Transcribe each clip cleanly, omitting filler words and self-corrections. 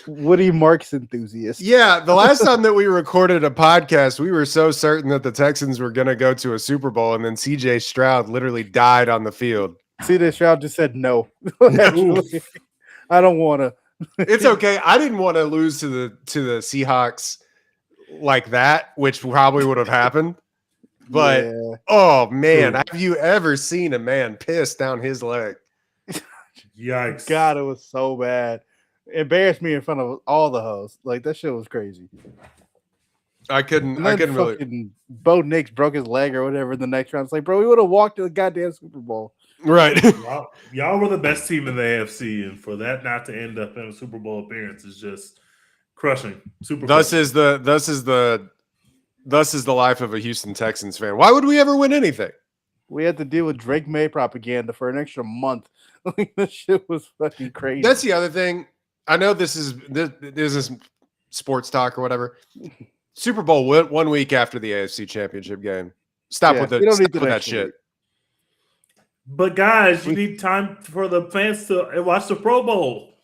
Woody Marks enthusiast. Yeah, the last time that we recorded a podcast, we were so certain that the Texans were going to go to a Super Bowl, and then C.J. Stroud literally died on the field. C.J. Stroud just said no. Actually, I don't want to. It's okay. I didn't want to lose to the Seahawks like that, which probably would have happened. But oh man, have you ever seen a man piss down his leg? Yikes! God, it was so bad. Embarrassed me in front of all the hosts. Like that shit was crazy. I couldn't really. Bo Nix broke his leg or whatever in the next round. It's like, bro, we would have walked to the goddamn Super Bowl. Right. y'all were the best team in the AFC, and for that not to end up in a Super Bowl appearance is just crushing. Thus is the life of a Houston Texans fan. Why would we ever win anything? We had to deal with Drake May propaganda for an extra month. Like that shit was fucking crazy. That's the other thing. I know this is sports talk or whatever. Super Bowl 1 week after the AFC Championship game. Stop with that shit. But guys, you need time for the fans to watch the Pro Bowl.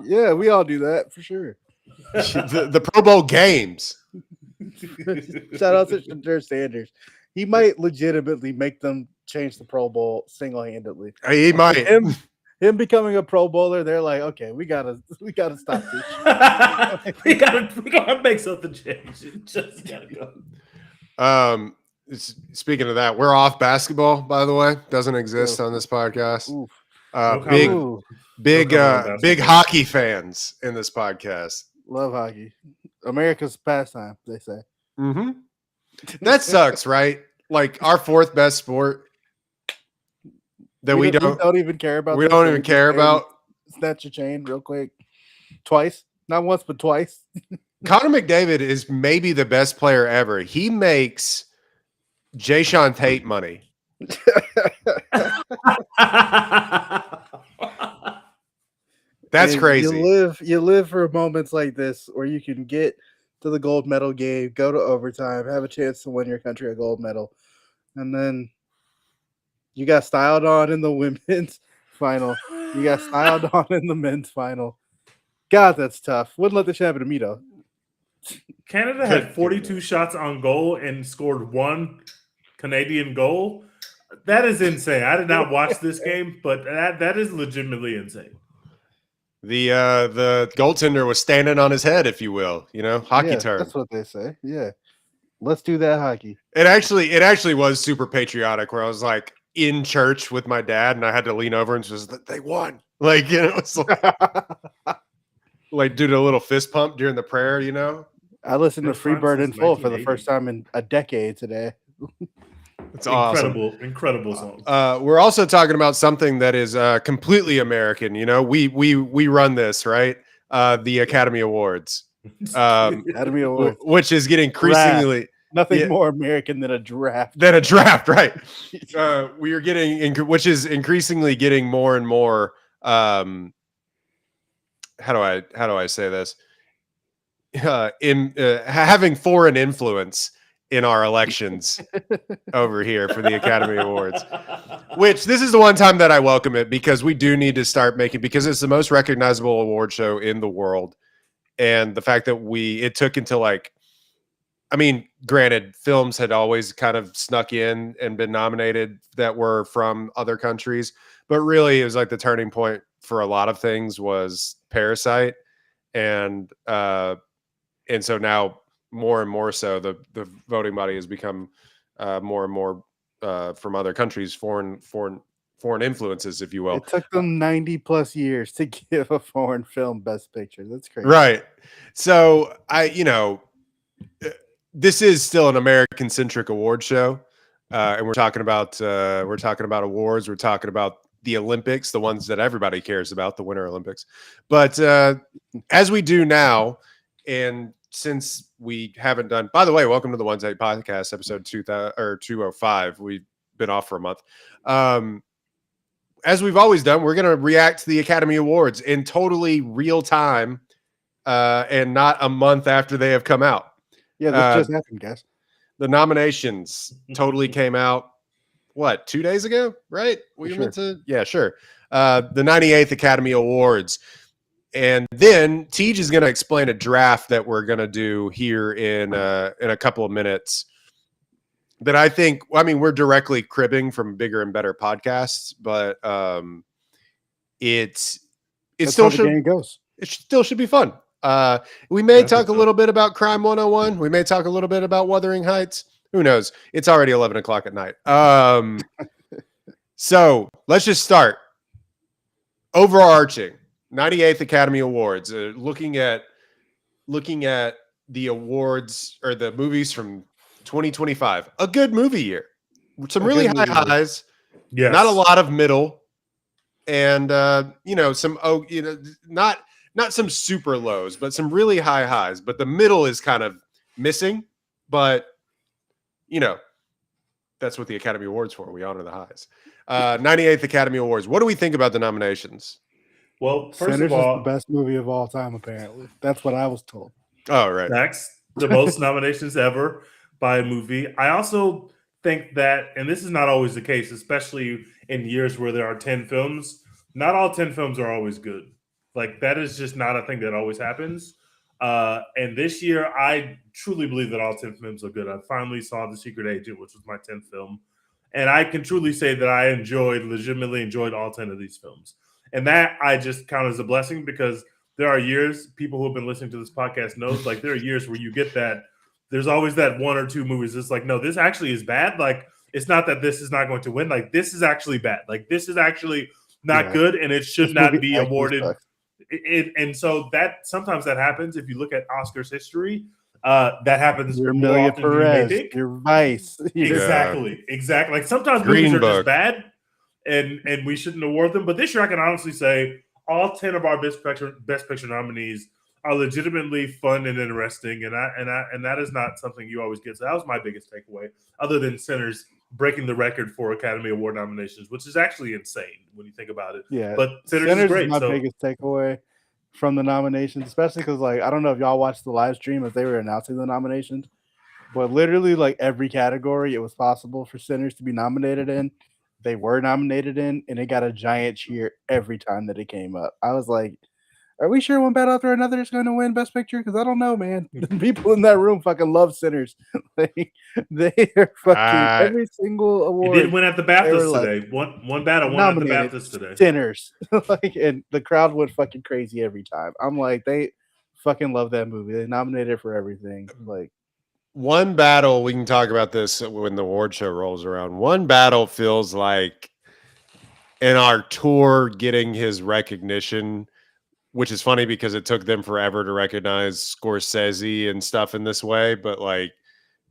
Yeah, we all do that for sure. the Pro Bowl games. Shout out to Shadur Sanders. He might legitimately make them change the Pro Bowl single-handedly. He might. Him becoming a Pro Bowler, they're like, okay, we gotta stop this. we gotta make something change. It just gotta go. Speaking of that, we're off basketball. By the way, doesn't exist on this podcast. Big hockey fans in this podcast. Love hockey, America's pastime. They say. Mm-hmm. That sucks, right? Like our fourth best sport. That we don't even care about. We don't even care about. Snatch your chain real quick. Twice. Not once, but twice. Connor McDavid is maybe the best player ever. He makes Jayshawn Tate money. That's crazy. You live for moments like this where you can get to the gold medal game, go to overtime, have a chance to win your country a gold medal. And then you got styled on in the women's final. You got styled on in the men's final. God, that's tough. Wouldn't let this happen to me, though. Canada had 42 shots on goal and scored 1 Canadian goal. That is insane. I did not watch this game, but that is legitimately insane. The goaltender was standing on his head, if you will. Hockey term. That's what they say. Yeah. Let's do that hockey. It actually was super patriotic where I was like in church with my dad and I had to lean over and just they won. Like, it's like do a little fist pump during the prayer, I listened to Freebird in full for the first time in a decade today. It's awesome. Incredible song. We're also talking about something that is completely American. We run this, right? The Academy Awards. Academy Awards, which is getting increasingly nothing more American than a draft. Right? We are getting, which is increasingly getting more and more. How do I say this? Having foreign influence in our elections over here for the Academy Awards, which this is the one time that I welcome it because we do need to start making, because it's the most recognizable award show in the world. And the fact that it took until granted, films had always kind of snuck in and been nominated that were from other countries, but really it was like the turning point for a lot of things was Parasite. And so now more and more so the voting body has become more and more from other countries, foreign influences, if you will. It took them 90 plus years to give a foreign film Best Picture. That's crazy. Right. So this is still an American centric award show. And we're talking about awards. We're talking about the Olympics, the ones that everybody cares about, the Winter Olympics. But as we do now, and since we haven't done, by the way, welcome to the Wednesday podcast, episode 205. We've been off for a month. As we've always done, we're going to react to the Academy Awards in totally real time and not a month after they have come out. Yeah, this just happened, guys. The nominations totally came out, 2 days ago, right? We meant to, yeah, sure. the 98th Academy Awards. And then Tej is going to explain a draft that we're going to do here in a couple of minutes. That I think, I mean, we're directly cribbing from Bigger and Better podcasts, but it still should game goes. It still should be fun. We may talk a little bit about Crime 101. We may talk a little bit about Wuthering Heights. Who knows? It's already 11 o'clock at night. So let's just start. Overarching 98th Academy Awards. Looking at the awards or the movies from 2025. A good movie year. Some really high highs. Yes. Not a lot of middle. And not some super lows, but some really high highs. But the middle is kind of missing. But that's what the Academy Awards for. We honor the highs. 98th Academy Awards. What do we think about the nominations? Well, first Sinners of all, is the best movie of all time, apparently. That's what I was told. Oh, right. That's the most nominations ever by a movie. I also think that, and this is not always the case, especially in years where there are 10 films, not all 10 films are always good. Like, that is just not a thing that always happens. And this year, I truly believe that all 10 films are good. I finally saw The Secret Agent, which was my 10th film. And I can truly say that I legitimately enjoyed all 10 of these films. And that I just count as a blessing, because there are years, people who have been listening to this podcast knows, like, there are years where you get that. There's always that one or two movies. It's like, no, this actually is bad. Like, it's not that this is not going to win. Like, this is actually bad. Like, this is actually not good, and it should not be awarded. And so that sometimes that happens. If you look at Oscars history, that happens. Your Amelia Perez, your Vice. Exactly. Like, sometimes movies are just bad, and we shouldn't award them. But this year, I can honestly say all 10 of our Best Picture nominees are legitimately fun and interesting, and that is not something you always get. So that was my biggest takeaway, other than Sinners breaking the record for Academy Award nominations, which is actually insane when you think about it. Yeah, but Sinners is great. My biggest takeaway from the nominations, especially because, like, I don't know if y'all watched the live stream as they were announcing the nominations, but literally, like, every category it was possible for Sinners to be nominated in, they were nominated in, and it got a giant cheer every time that it came up. I was like, are we sure one battle after another is going to win Best Picture? Because I don't know, man. The people in that room fucking love Sinners. Like, they are fucking every single award. It did win at the BAFTAs today. One battle won at the BAFTAs today. Sinners. Like, and the crowd went fucking crazy every time. I'm like, they fucking love that movie. They nominated it for everything. Like, one battle, we can talk about this when the award show rolls around. One battle feels like in our tour getting his recognition, which is funny because it took them forever to recognize Scorsese and stuff in this way. But like,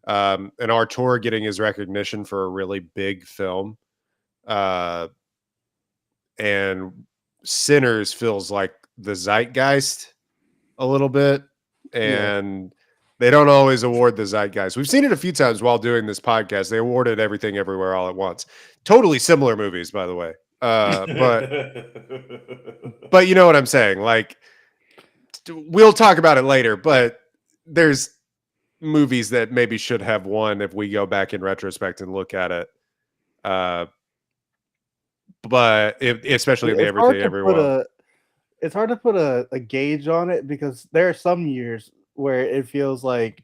in our tour getting his recognition for a really big film, and Sinners feels like the zeitgeist a little bit. And they don't always award the zeitgeist. We've seen it a few times while doing this podcast. They awarded Everything Everywhere All at Once. Totally similar movies, by the way. But you know what I'm saying? Like, we'll talk about it later, but there's movies that maybe should have won if we go back in retrospect and look at it. But especially in the Everything Everywhere. It's hard to put a gauge on it, because there are some years where it feels like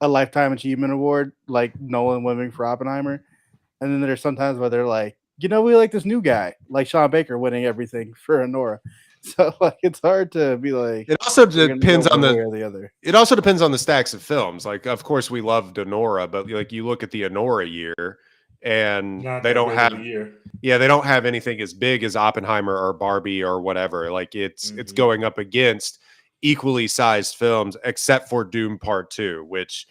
a Lifetime Achievement Award, like Nolan winning for Oppenheimer. And then there's sometimes where they're like, we like this new guy, like Sean Baker winning everything for Anora. So, like, it's hard to be like. It also depends on the other. It also depends on the stacks of films. Like, of course, we loved Anora, but like you look at the Anora year, and they don't have. Yeah, they don't have anything as big as Oppenheimer or Barbie or whatever. Like, it's going up against equally sized films, except for Doom Part 2, which,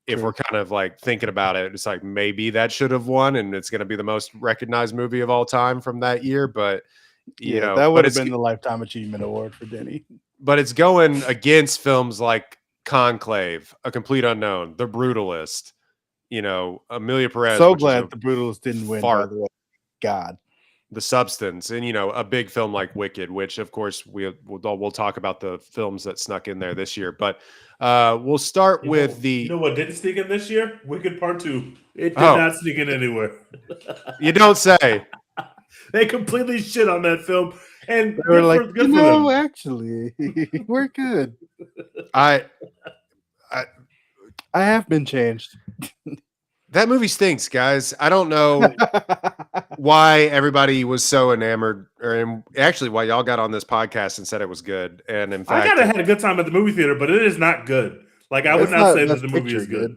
if we're kind of like thinking about it, it's like maybe that should have won, and it's going to be the most recognized movie of all time from that year. But you know, that would have been the Lifetime Achievement Award for Denny. But it's going against films like Conclave, A Complete Unknown, The Brutalist. Amelia Perez. So glad The Brutalist didn't win. By the way. God. The Substance, and a big film like Wicked, which of course we'll talk about the films that snuck in there this year. But we'll start with the. You know what didn't sneak in this year? Wicked Part 2. It did not sneak in anywhere. You don't say. They completely shit on that film, and They were like, good for them. actually, we're good. I I have been changed. that movie stinks, guys. I don't know why everybody was so enamored, or actually why y'all got on this podcast and said it was good. And in I fact, had a good time at the movie theater, but it is not good. Like, I would It's not not say that Best the movie Picture is good. good.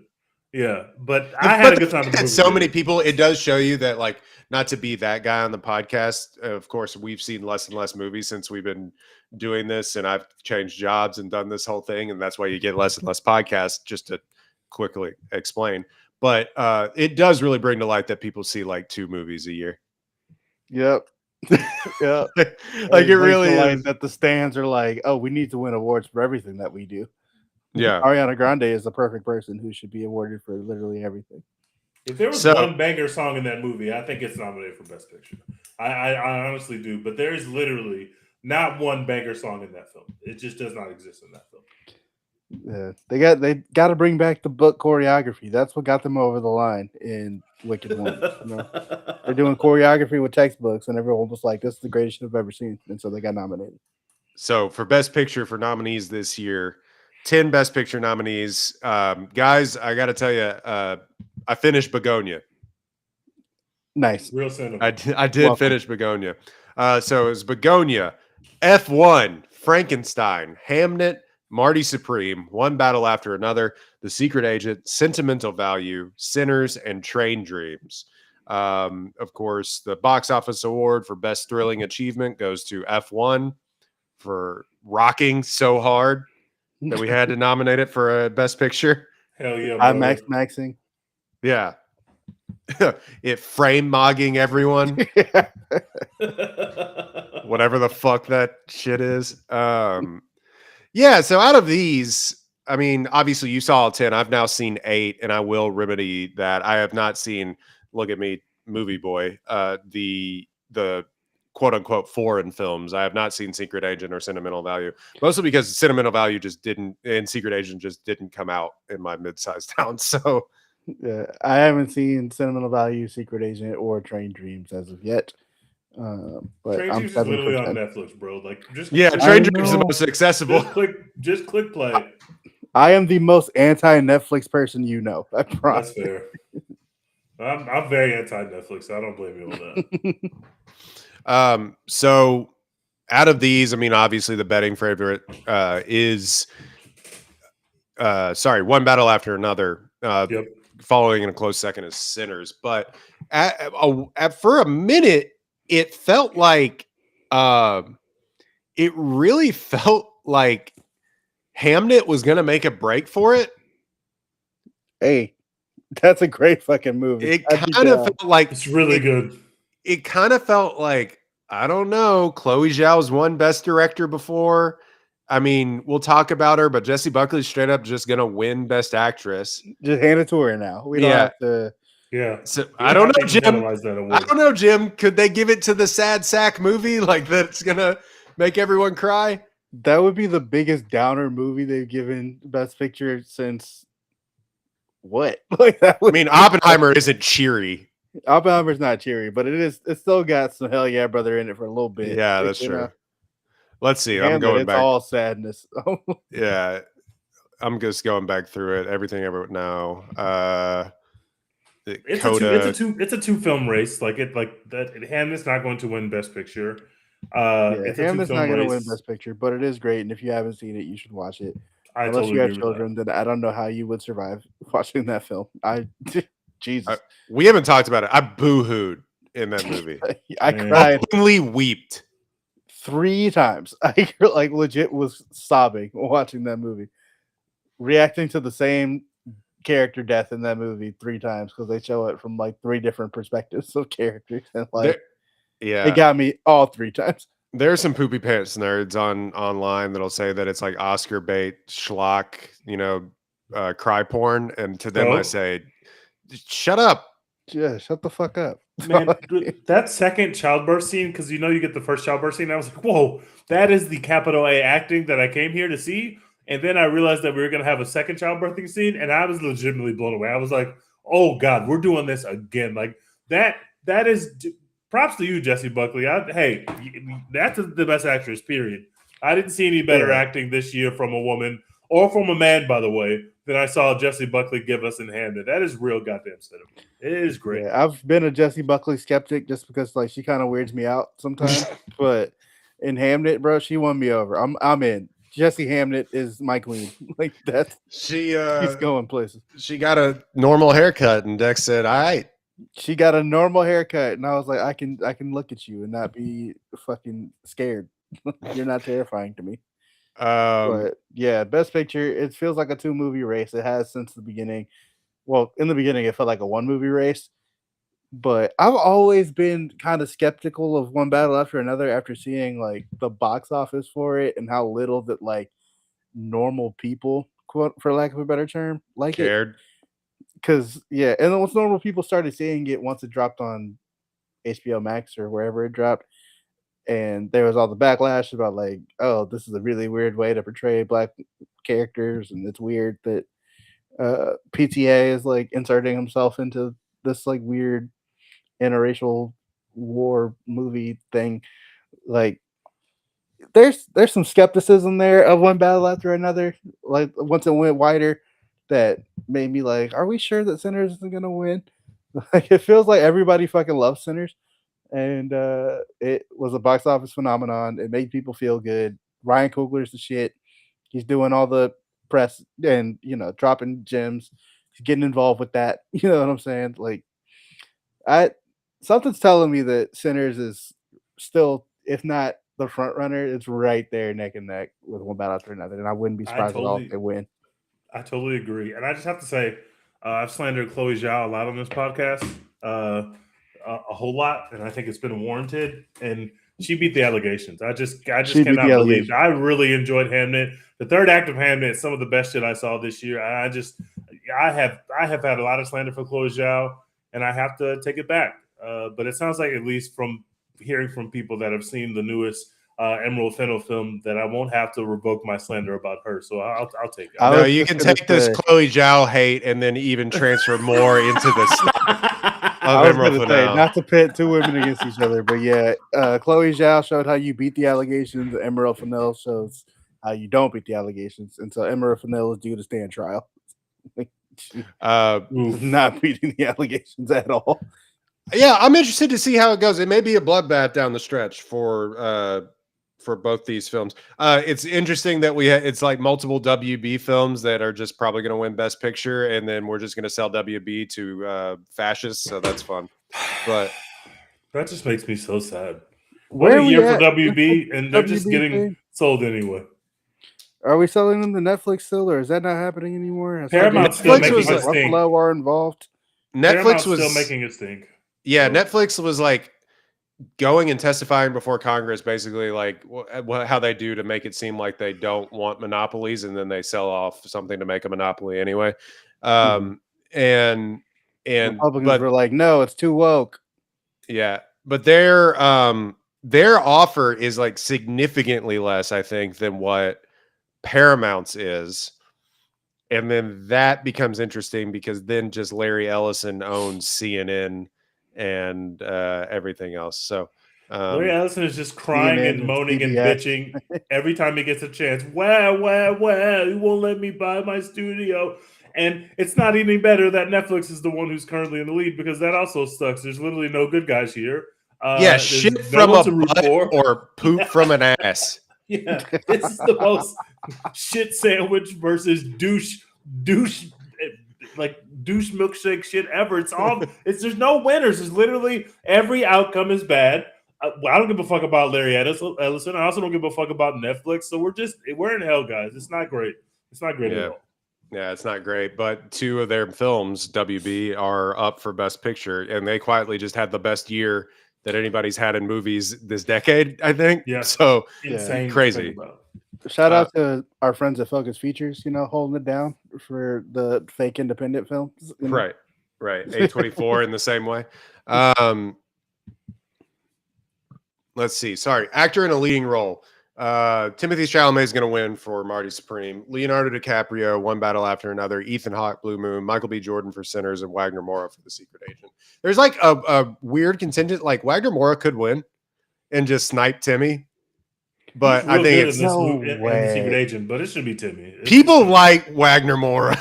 Yeah, but The- I had but a the good time at fact the that movie so theater. many people, it does show you that, like, not to be that guy on the podcast. Of course, we've seen less and less movies since we've been doing this, and I've changed jobs and done this whole thing, and that's why you get less and less podcasts. Just to quickly explain, but it does really bring to light that people see like 2 movies a year. Yep. Yep. Like it really is. That the stands are like, oh, we need to win awards for everything that we do. Yeah. Ariana Grande is the perfect person who should be awarded for literally everything. If there was one banger song in that movie, I think it's nominated for Best Picture. I honestly do, but there is literally not one banger song in that film. It just does not exist in that film. Yeah, they got to bring back the book choreography. That's what got them over the line in Wicked One. They're doing choreography with textbooks, and everyone was like, "This is the greatest shit I've ever seen," and so they got nominated. So for Best Picture for nominees this year, 10 Best Picture nominees. Guys, I got to tell you, I finished Begonia. Nice. Real cinema. I did finish Begonia. So it was Begonia, F1, Frankenstein, Hamnet, Marty Supreme, One Battle After Another, The Secret Agent, Sentimental Value, Sinners, and Train Dreams. Of course, the box office award for Best Thrilling Achievement goes to F1 for rocking so hard that we had to nominate it for a Best Picture. Hell yeah, I'm maxing. Yeah. It frame mogging everyone. Whatever the fuck that shit is. Yeah, so out of these, I mean, obviously you saw 10. I've now seen 8, and I will remedy that. I have not seen, look at me, movie boy, the quote unquote foreign films. I have not seen Secret Agent or Sentimental Value, mostly because Sentimental Value just didn't, and Secret Agent just didn't come out in my mid-sized town. So I haven't seen Sentimental Value, Secret Agent, or Train Dreams as of yet. But Train I'm Dreams is literally on 10. Netflix, bro. Like, just Train Dreams is the most accessible. Just click play. I am the most anti-Netflix person you know. I promise. That's fair. I'm very anti-Netflix, so I don't blame you on that. So out of these, I mean, obviously the betting favorite is One Battle After Another. Yep. Following in a close second is Sinners. But for a minute, it felt like it really felt like Hamnet was going to make a break for it. Hey, that's a great fucking movie. It kind of felt like it's really good. It kind of felt like, I don't know, Chloe Zhao's won Best Director before. I mean, we'll talk about her, but Jessie Buckley's straight up just gonna win Best Actress. Just hand it to her now. We don't have to. Yeah. So I don't know, Jim. I don't know, Jim. Could they give it to the Sad Sack movie? Like that's gonna make everyone cry? That would be the biggest downer movie they've given Best Picture since what? Like that I mean, Oppenheimer isn't cheery. Oppenheimer's not cheery, but it still got some hell yeah brother in it for a little bit. Yeah, that's true. Let's see. I'm going back. It's all sadness. Yeah. I'm just going back through it. Everything ever now. It's a two film race. Like that. Hamlet's not going to win Best Picture. Hamlet's not going to win Best Picture, but it is great. And if you haven't seen it, you should watch it. Unless you have children, then I don't know how you would survive watching that film. Jesus. We haven't talked about it. I boo-hooed in that movie. I cried. Openly weeped 3 times. I like legit was sobbing watching that movie, reacting to the same character death in that movie 3 times because they show it from like 3 different perspectives of characters, and like it got me all 3 times. There are some poopy pants nerds online that'll say that it's like Oscar bait schlock, cry porn, and to them I say, shut up. Yeah, shut the fuck up. Man, that second childbirth scene, because you get the first childbirth scene, I was like, whoa, that is the capital A acting that I came here to see. And then I realized that we were going to have a second childbirthing scene, and I was legitimately blown away. I was like, oh, God, we're doing this again. Like, that is props to you, Jessie Buckley. Hey, that's the best actress, period. I didn't see any better acting this year from a woman or from a man, by the way, than I saw Jessie Buckley give us in Hamnet. That is real goddamn cinema. It is great. Yeah, I've been a Jessie Buckley skeptic just because like she kind of weirds me out sometimes. But in Hamnet, bro, she won me over. I'm in. Jessie Hamnet is my queen. Like that's she's going places. She got a normal haircut, and Dex said, "All right." She got a normal haircut, and I was like, I can look at you and not be fucking scared. You're not terrifying to me. But yeah, best picture. It feels like a 2-movie race. It has since the beginning. Well, in the beginning, it felt like a 1-movie race. But I've always been kind of skeptical of One Battle After Another after seeing like the box office for it and how little that like normal people, quote for lack of a better term, like cared. Because yeah, and then once normal people started seeing it once it dropped on HBO Max or wherever it dropped, and there was all the backlash about like, oh, this is a really weird way to portray black characters, and it's weird that PTA is like inserting himself into this like weird interracial war movie thing. Like there's some skepticism there of One Battle After Another. Like once it went wider, that made me like, are we sure that Sinners isn't gonna win? Like it feels like everybody fucking loves Sinners, and it was a box office phenomenon. It made people feel good. Ryan Coogler's the shit. He's doing all the press and dropping gems. He's getting involved with that. You know what I'm saying? Like I something's telling me that Sinners is still, if not the front runner, it's right there neck and neck with One Battle After Another, and I wouldn't be surprised at all if they win. I totally agree, and I just have to say, I've slandered Chloe Zhao a lot on this podcast, a whole lot, and I think it's been warranted. And she beat the allegations. I just cannot believe. I really enjoyed Hamnet. The third act of Hamnet is some of the best shit I saw this year. I have had a lot of slander for Chloe Zhao, and I have to take it back. But it sounds like, at least from hearing from people that have seen the newest Emerald Fennell film, that I won't have to revoke my slander about her. So I'll take it. No, you can take this Chloe Zhao hate and then even transfer more into the stuff of Emerald Fennell. Not to pit two women against each other, but yeah, Chloe Zhao showed how you beat the allegations. Emerald Fennell shows how you don't beat the allegations, and so Emerald Fennell is due to stand trial. Not beating the allegations at all. Yeah, I'm interested to see how it goes. It may be a bloodbath down the stretch for both these films. It's interesting that it's like multiple WB films that are just probably going to win Best Picture, and then we're just going to sell WB to fascists. So that's fun. But that just makes me so sad. What a year for WB, and they're just getting sold anyway. Are we selling them to Netflix still, or is that not happening anymore? Paramount's still making a stink. Are involved. Netflix was still making a stink. Yeah, Netflix was like going and testifying before Congress, basically like how they do to make it seem like they don't want monopolies, and then they sell off something to make a monopoly anyway. And Republicans were like, no, it's too woke. Yeah, but their offer is like significantly less, I think, than what Paramount's is. And then that becomes interesting because then just Larry Ellison owns CNN and everything else. So Larry Ellison is just crying and moaning and bitching every time he gets a chance. Well, he won't let me buy my studio. And it's not any better that Netflix is the one who's currently in the lead, because that also sucks. There's literally no good guys here. Shit from a butt or poop from an ass. Yeah, this is the most shit sandwich versus douche milkshake shit ever. There's no winners. It's literally every outcome is bad. I don't give a fuck about Larry Ellison. I also don't give a fuck about Netflix. So we're in hell, guys. It's not great. It's not great at all. Yeah, it's not great. But two of their films, WB, are up for Best Picture, and they quietly just had the best year that anybody's had in movies this decade, I think. Yeah. So insane, crazy. Shout out to our friends at Focus Features, holding it down for the fake independent films. Right. A24 in the same way. Let's see. Sorry. Actor in a leading role. Timothy Chalamet is going to win for Marty Supreme. Leonardo DiCaprio, One Battle After Another. Ethan Hawke, Blue Moon. Michael B. Jordan for Sinners, and Wagner Moura for The Secret Agent. There's like a weird contingent. Like Wagner Moura could win and just snipe Timmy, but He's real I think good it's in this no movie and The Secret way. Agent, but it should be Timmy. people like Wagner Moura.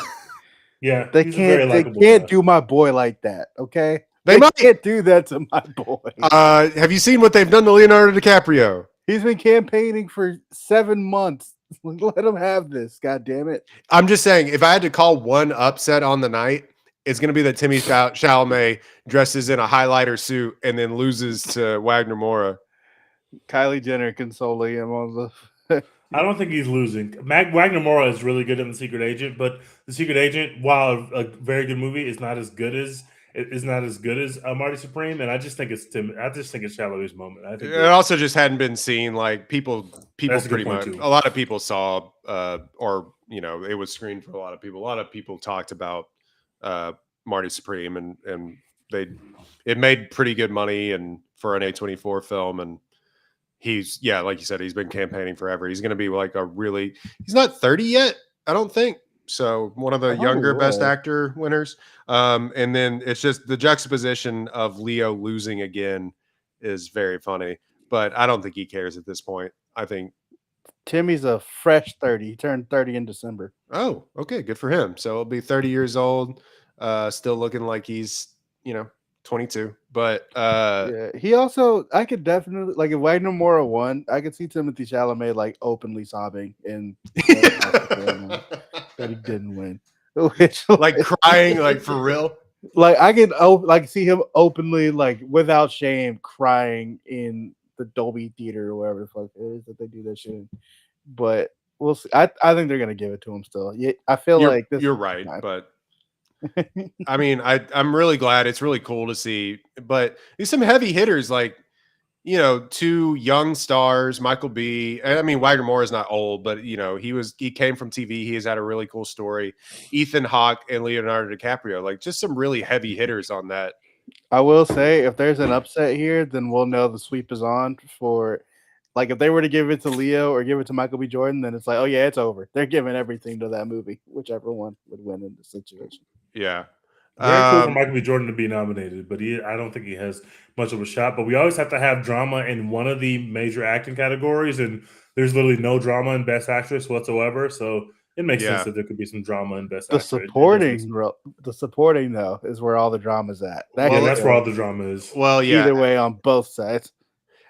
Yeah, They he's a very can't. They likable can't guy. do my boy like that. Okay. They might. can't do that to my boy. Have you seen what they've done to Leonardo DiCaprio? He's been campaigning for 7 months. Let him have this. God damn it. I'm just saying, if I had to call one upset on the night, it's going to be that Timmy Chalamet dresses in a highlighter suit and then loses to Wagner Moura. Kylie Jenner consoling him on the. I don't think he's losing. Wagner Moura is really good in The Secret Agent, but The Secret Agent, while a very good movie, is not as good as Marty Supreme. And I just think it's Tim. I just think it's Chalamet's moment. I think It also just hadn't been seen. Like people That's a good pretty point, much. too. A lot of people saw, or it was screened for a lot of people. A lot of people talked about Marty Supreme, and it made pretty good money and for an A24 film. And he's like you said, he's been campaigning forever. He's going to be like he's not 30 yet, I don't think. So one of the younger Best Actor winners. And then it's just the juxtaposition of Leo losing again is very funny, but I don't think he cares at this point. I think Timmy's a fresh 30. He turned 30 in December. Oh, okay. Good for him. So he'll be 30 years old, still looking like he's, 22, but Yeah, he also, I could definitely, like, if Wagner Moura won, I could see Timothy Chalamet like openly sobbing in that he didn't win. Which, like crying, like for real. like I could see him openly, like without shame, crying in the Dolby Theater or wherever the fuck it is that they do that shit in. But we'll see. I think they're gonna give it to him still. Yeah, I feel like You're right, but I mean, I'm really glad. It's really cool to see. But there's some heavy hitters, like two young stars, Michael B. And I mean, Wagner Moore is not old, but he came from TV. He has had a really cool story. Ethan Hawke and Leonardo DiCaprio, like just some really heavy hitters on that. I will say, if there's an upset here, then we'll know the sweep is on for. Like, if they were to give it to Leo or give it to Michael B. Jordan, then it's like, oh yeah, it's over. They're giving everything to that movie, whichever one would win in the situation. Yeah. Very cool for Michael B. Jordan to be nominated, but I don't think he has much of a shot. But we always have to have drama in one of the major acting categories, and there's literally no drama in Best Actress whatsoever. So it makes sense that there could be some drama in Best Actress. The supporting though is where all the drama's at. That's where all the drama is. Well, yeah. Either way, on both sides.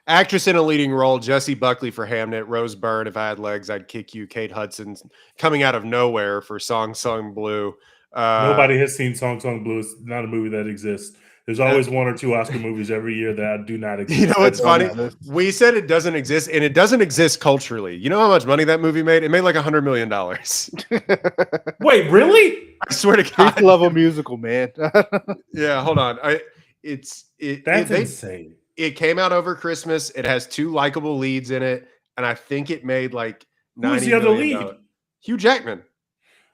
Actress in a leading role, Jessie Buckley for Hamnet, Rose Byrne, If I Had Legs, I'd Kick You, Kate Hudson coming out of nowhere for Song Sung Blue. Nobody has seen Song Sung Blue. It's not a movie that exists. There's always one or two Oscar movies every year that do not exist. You know what's funny? We said it doesn't exist, and it doesn't exist culturally. You know how much money that movie made? It made like $100 million. Wait, really? I swear to God. People love a musical, man. Yeah, hold on. That's insane. It came out over Christmas. It has 2 likable leads in it, and I think it made like Who's the other lead? Hugh Jackman.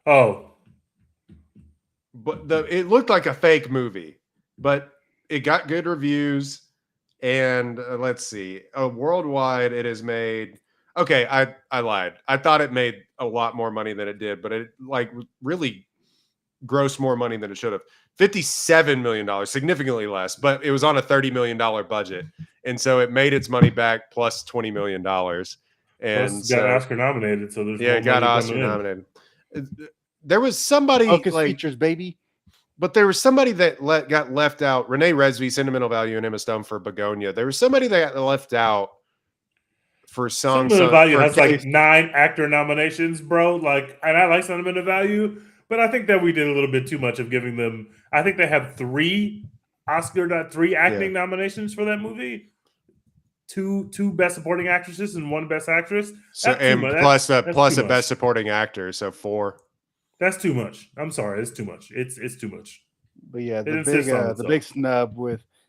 Oh, but it looked like a fake movie, but it got good reviews. And let's see, worldwide it has made. Okay, I lied. I thought it made a lot more money than it did, but it like really grossed more money than it should have. $57 million, significantly less, but it was on a $30 million budget. And so it made its money back plus $20 million. And got Oscar nominated. So there's it got Oscar nominated. There was somebody Focus features, baby. But there was somebody that got left out. Renee Resby, Sentimental Value, and Emma Stone for Begonia. There was somebody that got left out for Song. Sentimental Value has like 9 actor nominations, bro. Like, and I like Sentimental Value. But I think that we did a little bit too much of giving them. I think they have 3 acting nominations for that movie. Two Best Supporting Actresses and 1 Best Actress. So plus a Best Supporting Actor, so 4. That's too much. I'm sorry, it's too much. It's too much. But yeah, the big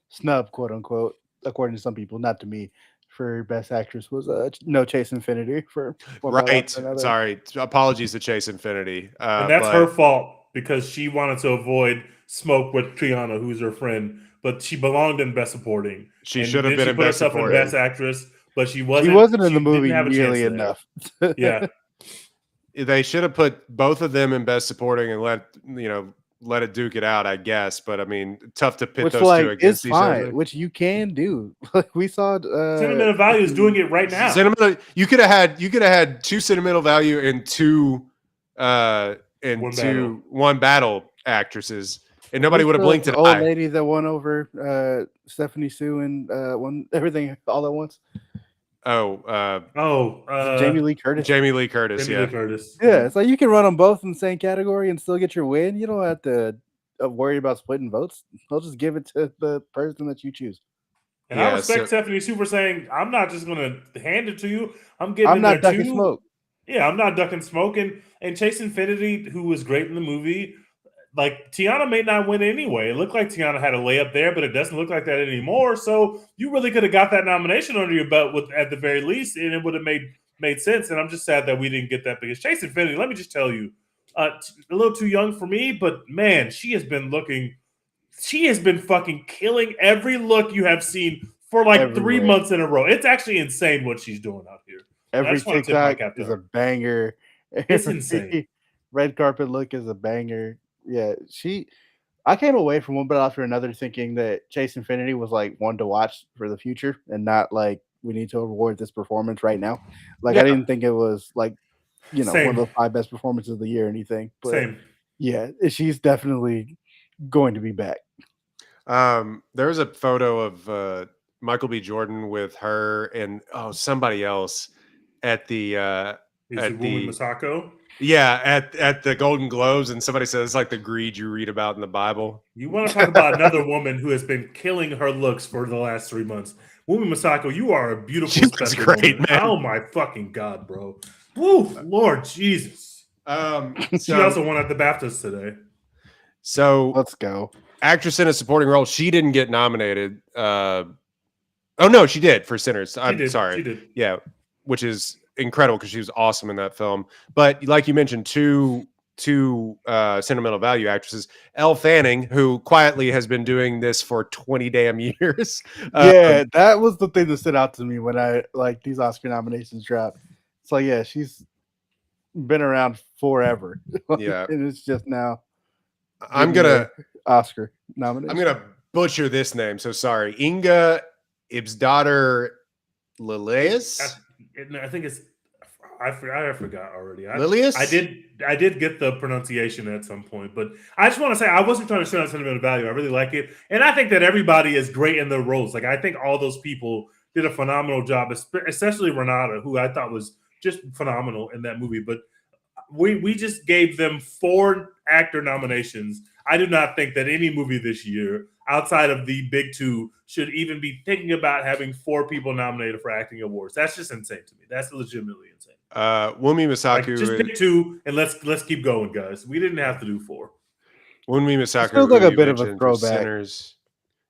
snub, quote unquote, according to some people, not to me, for Best Actress was No Chase Infinity for right. Sorry, apologies to Chase Infinity, and that's her fault because she wanted to avoid smoke with Triana, who's her friend, but she belonged in Best Supporting. She should have been in Best Supporting. In Best Actress, but she She wasn't. wasn't in the She movie didn't have a chance nearly there. enough. Yeah, They should have put both of them in best supporting and let it duke it out, I guess. But I mean, tough to pit Which those two like is against each fine, other. which you can do. Like we saw sentimental value is doing it right now. Sentimental, you could have had two sentimental value and two one battle actresses, and nobody would have blinked an old eye. lady that won over Stephanie Sue and won everything all at once. Jamie Lee Curtis. Jamie Lee Curtis. Jamie Lee Curtis. Yeah, it's like you can run them both in the same category and still get your win. You don't have to worry about splitting votes. They'll just give it to the person that you choose. And I respect Stephanie Sue for saying, I'm not just going to hand it to you. I'm getting I'm in not there ducking too. smoke. Yeah, I'm not ducking smoke. And Chase Infinity, who was great in the movie, like Tiana may not win anyway. It looked like Tiana had a layup there, but it doesn't look like that anymore. So you really could have got that nomination under your belt at the very least, and it would have made sense. And I'm just sad that we didn't get that because Chase Infinity, let me just tell you, a little too young for me, but man, she has been fucking killing every look you have seen for like Everywhere. 3 months in a row. It's actually insane what she's doing out here. Every TikTok is a banger. It's insane. Red carpet look is a banger. Yeah, I came away from one battle after another thinking that Chase Infinity was like one to watch for the future and not like we need to award this performance right now. Like I didn't think it was like one of the 5 best performances of the year or anything. But Same. Yeah, she's definitely going to be back. There was a photo of Michael B. Jordan with her and somebody else at the Wumi Masako. Yeah, at the Golden Globes, and somebody says it's like the greed you read about in the Bible. You want to talk about another woman who has been killing her looks for the last 3 months? Wumi Masako, you are a beautiful, special woman. Man. Oh my fucking god, bro! Woo, Lord Jesus. She also won at the BAFTAs today. So let's go. Actress in a supporting role. She didn't get nominated. Oh no, she did for Sinners. I'm sorry. She did. Yeah, which is incredible because she was awesome in that film. But like you mentioned, two sentimental value actresses. Elle Fanning, who quietly has been doing this for 20 damn years. Yeah, that was the thing that stood out to me when these Oscar nominations dropped. It's like, yeah, she's been around forever. Yeah, and it's just now. I'm gonna Oscar nomination. I'm gonna butcher this name, so sorry. Inga Ibsdottir Lilius. I think it's. I forgot already. Lilius. I did get the pronunciation at some point, but I just want to say I wasn't trying to show sentimental value. I really like it, and I think that everybody is great in their roles. Like I think all those people did a phenomenal job, especially Renata, who I thought was just phenomenal in that movie. But we just gave them 4 actor nominations. I do not think that any movie this year, outside of the big 2, should even be thinking about having 4 people nominated for acting awards. That's just insane to me. That's legitimately insane. Wumi Masako. Just pick 2 and let's keep going, guys. We didn't have to do 4. Wumi Masako feels like a bit of a throwback. Sinners,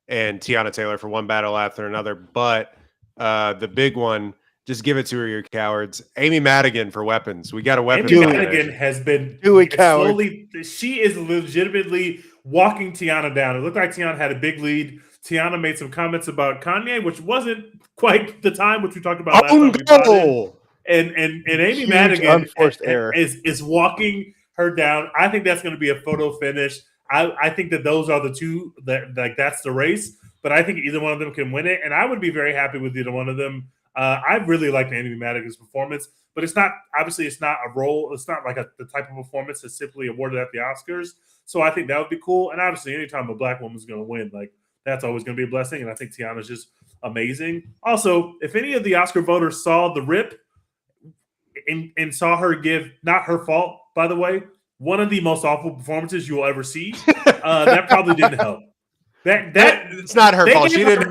and Tiana Taylor for one battle after another. But the big one, just give it to her, you cowards. Amy Madigan for Weapons. We got a Weapons. Amy Madigan has been slowly. She is legitimately walking Tiana down. It looked like Tiana had a big lead. Tiana made some comments about Kanye, which wasn't quite the time, which we talked about last time we brought in. And Amy Madigan is walking her down. I think that's going to be a photo finish. I think that those are the 2 that's the race. But I think either one of them can win it, and I would be very happy with either one of them. I really liked Amy Madigan's performance, but it's not a role. It's not like the type of performance that's typically awarded at the Oscars. So I think that would be cool. And obviously, anytime a black woman's going to win, like that's always going to be a blessing. And I think Tiana's just amazing. Also, if any of the Oscar voters saw The Rip and saw her give, not her fault, by the way, one of the most awful performances you will ever see, that probably didn't help. That it's not her fault. She didn't.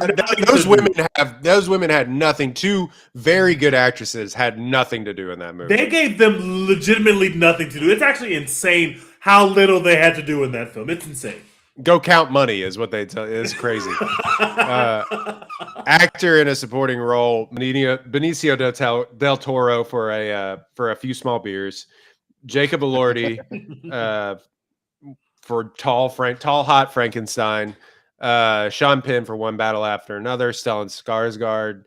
Those women had nothing. 2 very good actresses had nothing to do in that movie. They gave them legitimately nothing to do. It's actually insane how little they had to do in that film. It's insane. Go count money is what they tell. It's crazy. Actor in a supporting role: Benicio del Toro for a Few Small Beers. Jacob Elordi for Tall Hot Frankenstein. Sean Penn for One Battle After Another. Stellan Skarsgård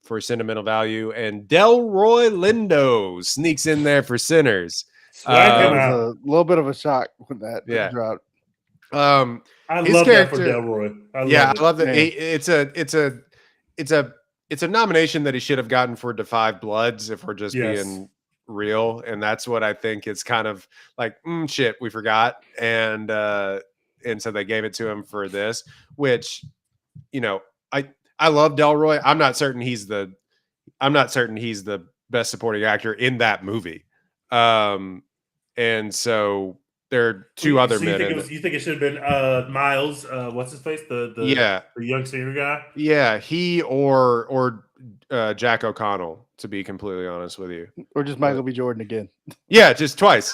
for sentimental value, and Delroy Lindo sneaks in there for Sinners. Swag That him was out. a little bit of a shock when that Yeah. dropped. I His love that for character- Delroy. I I love that. Yeah. It's a nomination that he should have gotten for Defy Bloods, if we're just Yes. being real, and that's what I think is kind of like shit, we forgot, and so they gave it to him for this, which I love Delroy. I'm not certain he's the best supporting actor in that movie, and so there are two other men in it. You think it should have been Miles? What's his face? The young singer guy. Yeah, he or Jack O'Connell, to be completely honest with you, Or just Michael B. Jordan again. Yeah, just twice.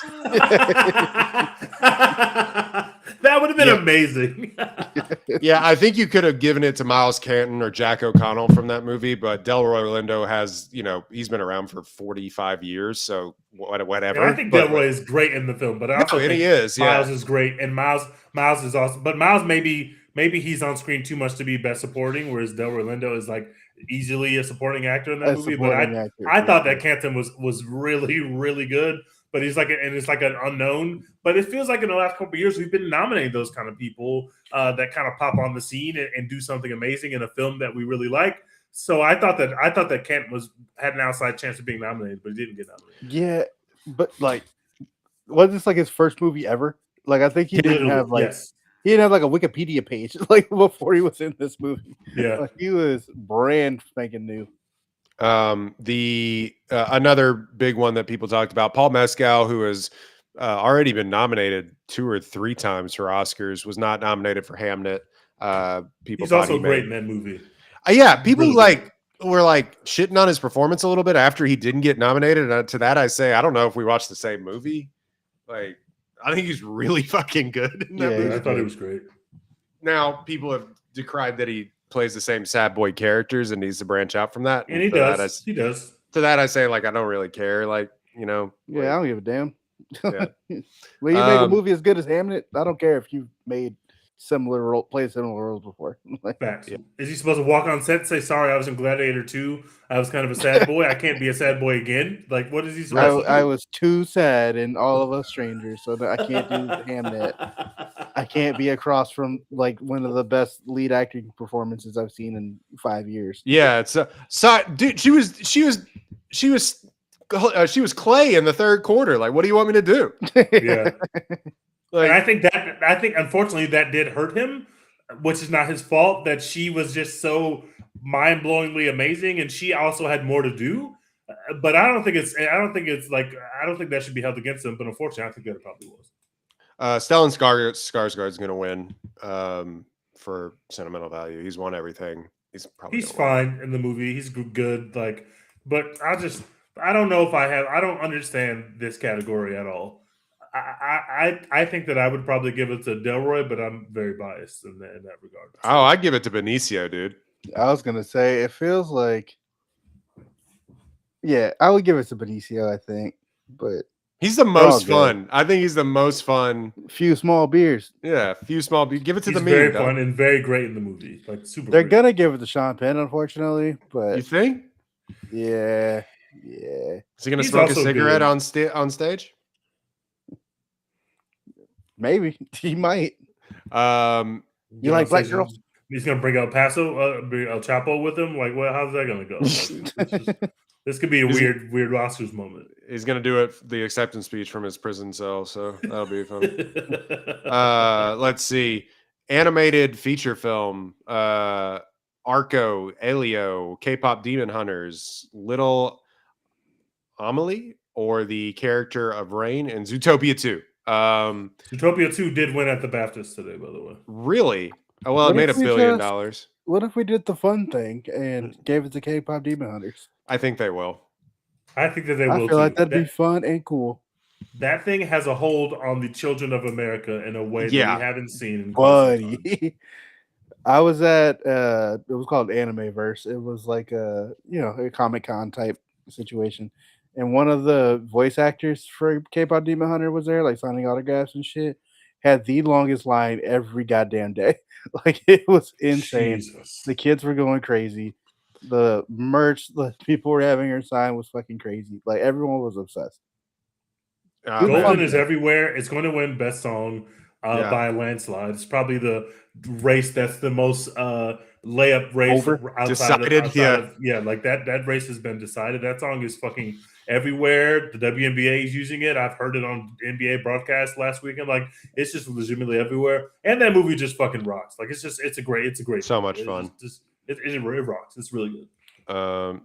That would have been amazing. Yeah, I think you could have given it to Miles Canton or Jack O'Connell from that movie, but Delroy Lindo has, he's been around for 45 years, so whatever. And I think Delroy is great in the film, but I also think he is. Miles is great, and Miles is awesome. But Miles maybe he's on screen too much to be best supporting, whereas Delroy Lindo is like easily a supporting actor in that movie. But I thought that Canton was really, really good. But he's like, and it's like an unknown. But it feels like in the last couple of years we've been nominating those kind of people that kind of pop on the scene and do something amazing in a film that we really like. So I thought that Kent had an outside chance of being nominated, but he didn't get nominated. Yeah, but like, was this like his first movie ever? Like, I think he didn't have like he didn't have like a Wikipedia page like before he was in this movie. Yeah, like, he was brand spanking new. Another big one that people talked about, Paul Mescal, who has already been nominated 2 or 3 times for Oscars, was not nominated for Hamnet. He's also great in that movie. People really were like shitting on his performance a little bit after he didn't get nominated. And to that I say, I don't know if we watched the same movie. Like, I think he's really fucking good in that movie. I thought he was great. Now people have decried that he plays the same sad boy characters and needs to branch out from that. And he does. He does. To that I say, like, I don't really care. Like, Yeah, I don't give a damn. Yeah. When you make a movie as good as Hamnet, I don't care if you made played similar roles before. Facts. Yeah. Is he supposed to walk on set and say, "Sorry, I was in Gladiator 2. I was kind of a sad boy. I can't be a sad boy again"? Like, what is he supposed to do? I was too sad in All of Us Strangers, so that I can't do Hamnet. I can't be across from like one of the best lead acting performances I've seen in 5 years. Yeah, it's dude. She was Clay in the third quarter. Like, what do you want me to do? Yeah. Like, and I think unfortunately that did hurt him, which is not his fault. That she was just so mind-blowingly amazing, and she also had more to do. But I don't think that should be held against him. But unfortunately, I think that it probably was. Stellan Skarsgård's going to win for sentimental value. He's won everything. He's fine in the movie. He's good. Like, but I don't know if I don't understand this category at all. I think that I would probably give it to Delroy, but I'm very biased in that regard. Oh, I'd give it to Benicio, dude. I was gonna say it feels like, I would give it to Benicio, I think, but he's the most fun. I think he's the most fun. Few small beers. Yeah, few small beers. Give it to he's the meme. Very fun and very great in the movie. Like super. They're gonna give it to Sean Penn, unfortunately, but you think? Yeah. Is he gonna smoke a cigarette on stage? Maybe he might. You like black girls? He's gonna bring El Chapo with him. Like, well, how's that gonna go? This could be a weird Oscars moment. He's gonna do the acceptance speech from his prison cell, so that'll be fun. Let's see, animated feature film. Arco, Elio, K-pop Demon Hunters, Little Amelie, or the character of Rain in Zootopia 2. Zootopia 2 did win at the BAFTAs today, by the way. Really? Oh, well, it made $1 billion. What if we did the fun thing and gave it to K-pop Demon Hunters? I think they will. I think that they will. I feel like that'd be fun and cool. That thing has a hold on the children of America in a way that we haven't seen. Buddy. I was at it was called Animeverse. It was like a Comic-Con type situation. And one of the voice actors for K-pop Demon Hunter was there, like signing autographs and shit. Had the longest line every goddamn day. Like, it was insane. Jesus. The kids were going crazy. The merch that people were having her sign was fucking crazy. Like everyone was obsessed. Good man. Golden fun is though. everywhere. It's going to win Best Song Yeah. by a landslide. It's probably the race that's the most layup race Over. Decided, yeah. like that race has been decided. That song is fucking everywhere. The WNBA is using it. I've heard it on NBA broadcast last weekend. Like it's just legitimately everywhere. And that movie just fucking rocks. Like it's a great So movie. much fun. It rocks. It's really good.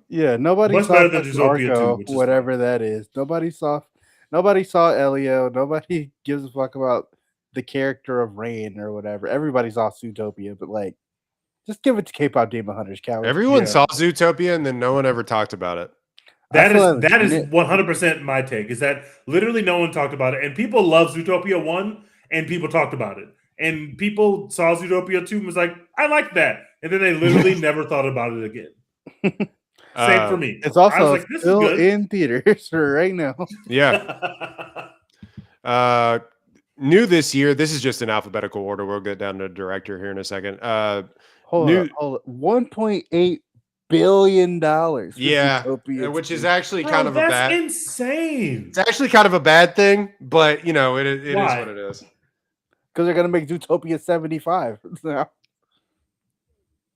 Yeah, nobody Much saw better than fucking Zootopia 2, Arco, which is whatever that is. Nobody saw Elio. Nobody gives a fuck about the character of Rain or whatever. Everybody saw Zootopia, but like, just give it to K-pop Demon Hunters, cowards. Everyone Yeah. saw Zootopia, and then no one ever talked about it. That I still haven't is seen it. 100% my take. Is that literally no one talked about it, and people love Zootopia 1, and people talked about it, and people saw Zootopia 2 and was like, I like that, and then they literally never thought about it again. Same for me. It's I was also like, this is still good. in theaters right now. Yeah. New this year. This is just in alphabetical order. We'll get down to director here in a second. Hold on. $1.8 billion. For Yeah, Zootopia which is 2. actually Bro, kind of a that's bad. insane. It's actually kind of a bad thing, but you know, it is Why? what it is. Because they're gonna make Zootopia 75 now.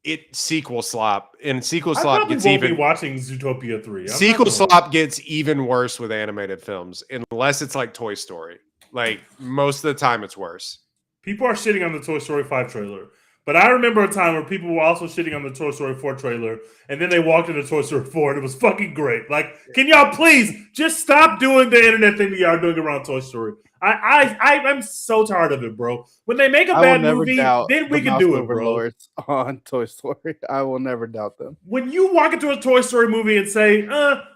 It sequel slop, and sequel I slop probably gets won't be even watching Zootopia 3. sequel slop gets even worse with animated films, unless it's like Toy Story. Like most of the time, it's worse. People are shitting on the Toy Story 5 trailer. But I remember a time where people were also shitting on the Toy Story 4 trailer, and then they walked into Toy Story 4, and it was fucking great. Like, can y'all please just stop doing the internet thing that y'all are doing around Toy Story? I'm so tired of it, bro. When they make a I will bad never movie, doubt then the we can mouse do it, bro. overlords on Toy Story. I will never doubt them. When you walk into a Toy Story movie and say,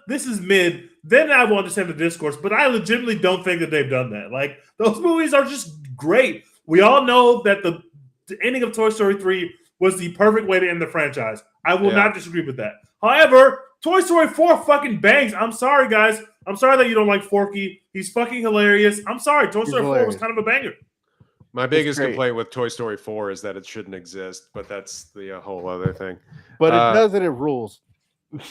this is mid, then I will understand the discourse. But I legitimately don't think that they've done that. Like, those movies are just great. We all know that the ending of Toy Story 3 was the perfect way to end the franchise. I will not disagree with that. However, Toy Story 4 fucking bangs. I'm sorry, guys. I'm sorry that you don't like Forky. He's fucking hilarious. I'm sorry. Toy Story 4 was kind of a banger. My biggest complaint with Toy Story 4 is that it shouldn't exist, but that's the whole other thing. But it does and it rules. It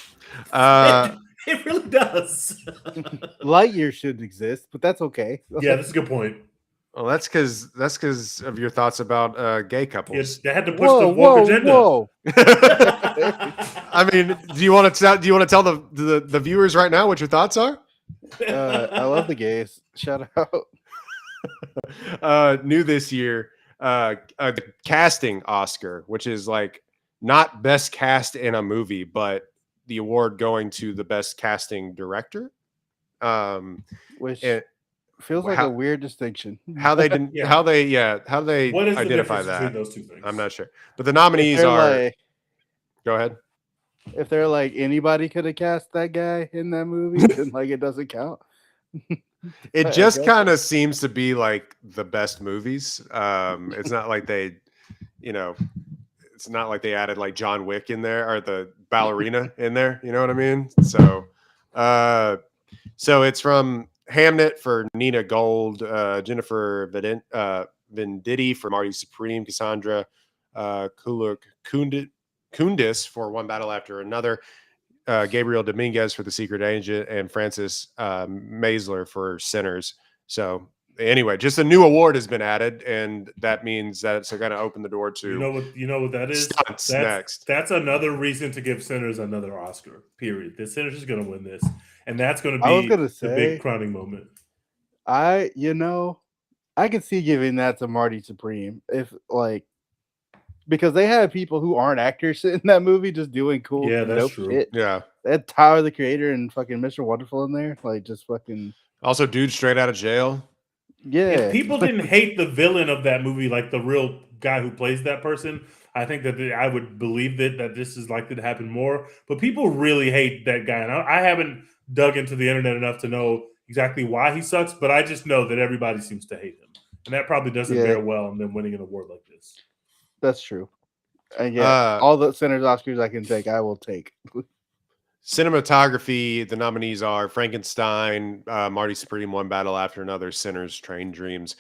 really does. Lightyear shouldn't exist, but that's okay. Yeah, that's a good point. Well, that's because of your thoughts about gay couples. Yes, they had to push the woke agenda. Whoa. I mean, do you want to tell the viewers right now what your thoughts are? I love the gays. Shout out. New this year, the casting Oscar, which is like not best cast in a movie, but the award going to the best casting director. Which feels like a weird distinction. How they What is identify the that? between those two things? I'm not sure. But the nominees are go ahead. If they're like anybody could have cast that guy in that movie, then like it doesn't count. It just kind of seems to be like the best movies. It's not like they, it's not like they added like John Wick in there or the ballerina in there. You know what I mean? So it's from Hamnet for Nina Gold, Jennifer Venditti for Marty Supreme, Cassandra Kuluk Kundis for One Battle After Another, Gabriel Dominguez for The Secret Agent, and Francis Maisler for Sinners. So anyway, just a new award has been added, and that means that it's going to open the door to you know what that is. Stunts next. That's another reason to give Sinners another Oscar. Period. The Sinners is going to win this, and that's going to be the big crowning moment. I could see giving that to Marty Supreme if because they had people who aren't actors in that movie just doing cool, that's true. Shit. Yeah, they had Tyler the Creator and fucking Mr. Wonderful in there, like just fucking. Also, dude, straight out of jail. Yeah, if people didn't hate the villain of that movie, like the real guy who plays that person, I think that I would believe that this is likely to happen more. But people really hate that guy, and I haven't dug into the internet enough to know exactly why he sucks. But I just know that everybody seems to hate him, and that probably doesn't bear well in them winning an award like this. That's true. And all the Sinners Oscars I can take, I will take. Cinematography, the nominees are Frankenstein, Marty Supreme, One Battle After Another, Sinners, Train Dreams.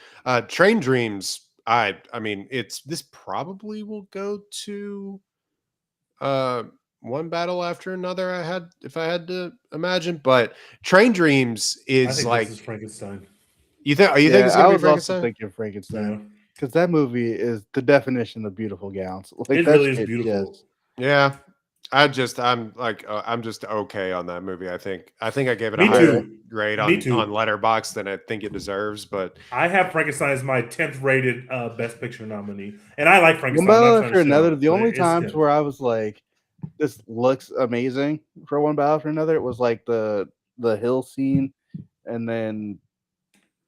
Train Dreams, I mean, this probably will go to One Battle After Another. If I had to imagine, but Train Dreams I is think like this is Frankenstein. you think. You think Yeah, it's I gonna be was also Frankenstein? thinking Frankenstein Yeah, because that movie is the definition of beautiful gowns. Like it that really is shit beautiful. just Yeah, I'm just okay on that movie. I think I gave it a Me higher too. grade Me on too. Letterboxd than I think it deserves. But I have Frankenstein as my 10th rated Best Picture nominee, and I like one Frankenstein. I'm battle not trying to after shit on another. it, The but only it's times 10th. where I was like, "This looks amazing" for one battle after another, it was like the hill scene, and then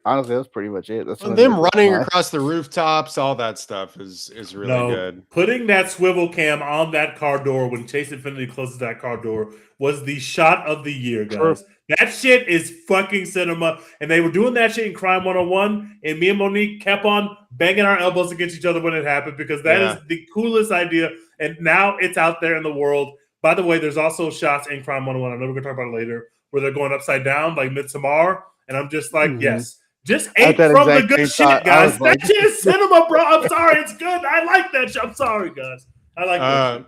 honestly, that's pretty much it. That's when it them made running my across the rooftops, all that stuff is really No, good. putting that swivel cam on that car door when Chase Infinity closes that car door was the shot of the year, true. guys. That shit is fucking cinema. And they were doing that shit in Crime 101. And me and Monique kept on banging our elbows against each other when it happened because that is Yeah. the coolest idea. And now it's out there in the world. By the way, there's also shots in Crime 101. I know we're going to talk about it later where they're going upside down like Midsommar. And I'm just like, Mhm. yes. Just At ate that from the exact good same shit, shot, I guys. was That like, shit is cinema, bro. I'm sorry. It's good. I like that shit. I'm sorry, guys. I like that Uh, shit.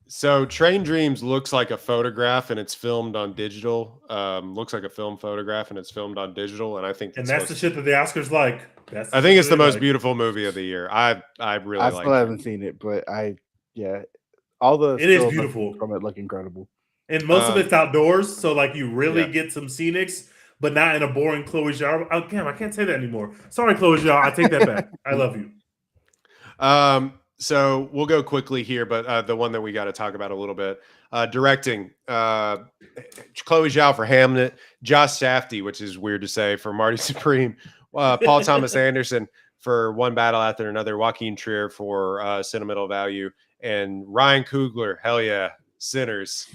so Train Dreams looks like a photograph and it's filmed on digital. Looks like a film photograph and it's filmed on digital. And I think And it's that's the supposed to. shit that the Oscars like. That's the I shit think that it's the they most like. beautiful movie of the year. I really I like still it. haven't seen it, but yeah, all the It is stills I've seen beautiful. from it look incredible. And most of it's outdoors, so like you really Yeah. get some scenics, but not in a boring Chloe Zhao. Oh, damn, I can't say that anymore. Sorry, Chloe Zhao. I take that back. I love you. So we'll go quickly here, but the one that we got to talk about a little bit, directing, Chloe Zhao for Hamlet, Josh Safdie, which is weird to say, for Marty Supreme, Paul Thomas Anderson for One Battle After Another, Joaquin Trier for Sentimental Value, and Ryan Coogler, hell yeah, Sinners.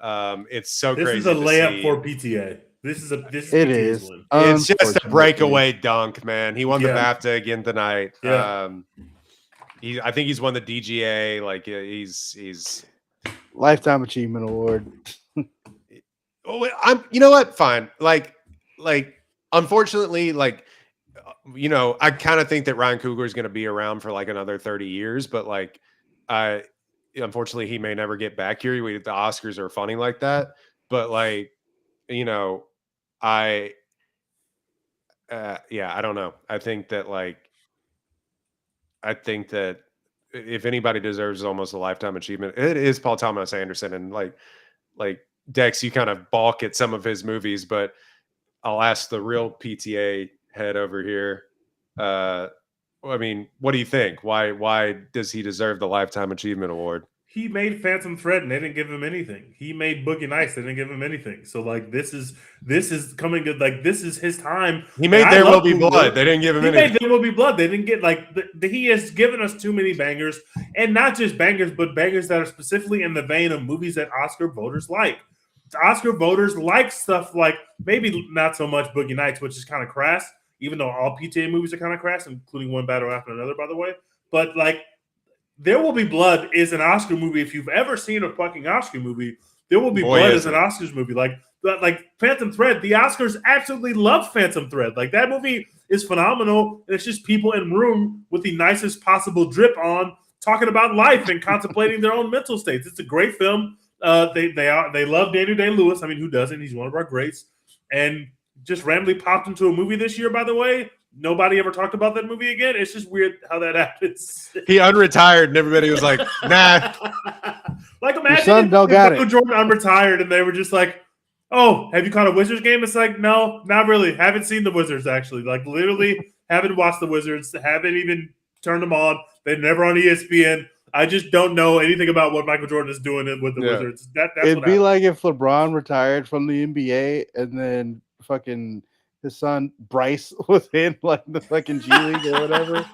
It's so This is a crazy to layup see. for PTA. This is It PTA's is win. It's just a unfortunately. breakaway dunk, man. He won the Yeah. BAFTA again tonight. Yeah. I think he's won the DGA. Like he's. Lifetime Achievement Award. Oh, You know what? Fine. Like, unfortunately, like, I kind of think that Ryan Coogler is going to be around for like another 30 years, but like, unfortunately, he may never get back here. The Oscars are funny like that, but like, I, yeah, I don't know. I think that if anybody deserves almost a lifetime achievement, it is Paul Thomas Anderson. And like Dex, you kind of balk at some of his movies, but I'll ask the real PTA head over here. I mean, what do you think? Why does he deserve the lifetime achievement award? He made Phantom Thread and they didn't give him anything. He made Boogie Nights, they didn't give him anything. So like this is coming good. Like this is his time. He made And I There Will love Be Coogler. Blood. They didn't give him He anything. made There Will Be Blood. They didn't get like he has given us too many bangers, and not just bangers, but bangers that are specifically in the vein of movies that Oscar voters like. The Oscar voters like stuff like maybe not so much Boogie Nights, which is kind of crass, even though all PTA movies are kind of crass, including One Battle After Another, by the way. But like There Will Be Blood is an Oscar movie. If you've ever seen a fucking Oscar movie, There Will Be Blood is an Oscars movie. Like Phantom Thread, the Oscars absolutely love Phantom Thread. Like that movie is phenomenal. It's just people in room with the nicest possible drip on, talking about life and contemplating their own mental states. It's a great film. They love Daniel Day-Lewis. I mean, who doesn't? He's one of our greats. And just randomly popped into a movie this year, by the way. Nobody ever talked about that movie again. It's just weird how that happens. He unretired, and everybody was like, "Nah." Like Your imagine son don't got Michael it. Jordan unretired, and they were just like, "Oh, have you caught a Wizards game?" It's like, no, not really. Haven't seen the Wizards actually. Like literally, haven't watched the Wizards. Haven't even turned them on. They're never on ESPN. I just don't know anything about what Michael Jordan is doing with the Wizards. That's It'd what be happened. like if LeBron retired from the NBA and then fucking his son Bryce was in like the fucking G League or whatever.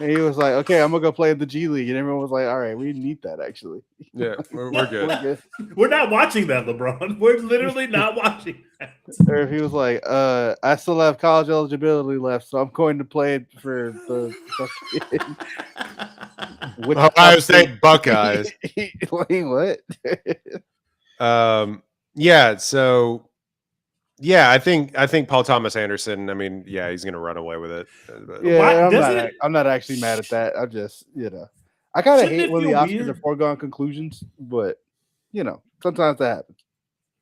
And he was like, "Okay, I'm gonna go play in the G League," and everyone was like, "All right, we need that actually." Yeah, we're good. We're good. We're not watching that, LeBron. We're literally not watching that. Or if he was like, "I still have college eligibility left, so I'm going to play for the fucking Ohio State Buckeyes. Wait, what? Yeah. So, yeah, I think Paul Thomas Anderson. I mean, yeah, he's gonna run away with it. Yeah, Why- I'm not actually mad at that. I'm just, I kind of Shouldn't hate it when the feel Oscars weird? are foregone conclusions, but sometimes that happens.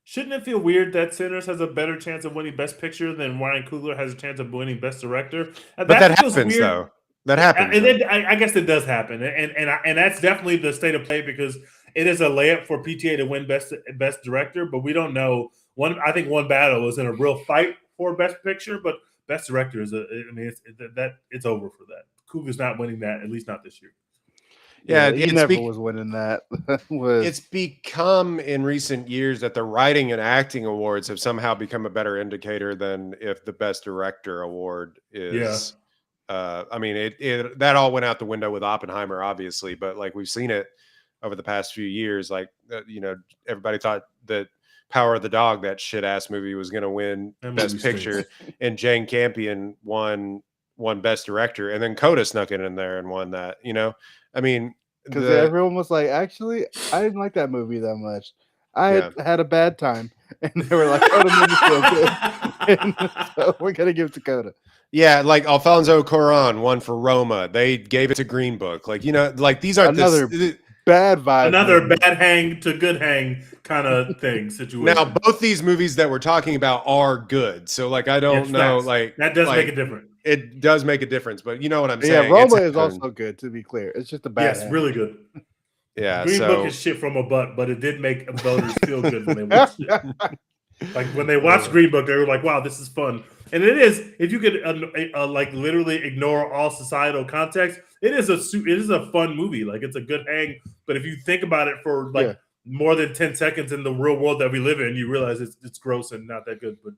Shouldn't it feel weird that Sinners has a better chance of winning Best Picture than Ryan Coogler has a chance of winning Best Director? But that feels happens, weird. though. That happens. And I guess it does happen, and that's definitely the state of play because it is a layup for PTA to win Best Director, but we don't know. I think One Battle is in a real fight for Best Picture, but Best Director is it's over for that. Coogler's not winning that, at least not this year. Yeah, he never was winning that. It's become in recent years that the writing and acting awards have somehow become a better indicator than if the Best Director award is. I mean, it that all went out the window with Oppenheimer, obviously, but like we've seen it over the past few years. Like everybody thought that Power of the Dog, that shit ass movie, was going to win Best Picture, and Jane Campion won Best Director, and then Coda snuck it in there and won that. I mean, because everyone was like, actually, I didn't like that movie that much. I had a bad time, and they were like, "Coda movie's so good," and so we're gonna give it to Coda. Yeah, like Alfonso Cuarón won for Roma. They gave it to Green Book. Like like these aren't another bad vibe, another bad hang to good hang kind of thing situation. Now, both these movies that we're talking about are good. So, like, I don't know, like that does make a difference. It does make a difference, but you know what I'm saying. Yeah, Roma is also good. To be clear, it's just a bad. Yes, really good. Yeah, Green Book is shit from a butt, but it did make voters feel good when they watched it. Like when they watched Green Book, they were like, "Wow, this is fun." And it is. If you could like literally ignore all societal context, it is a fun movie. Like it's a good hang. But if you think about it for like more than 10 seconds in the real world that we live in, you realize it's gross and not that good. But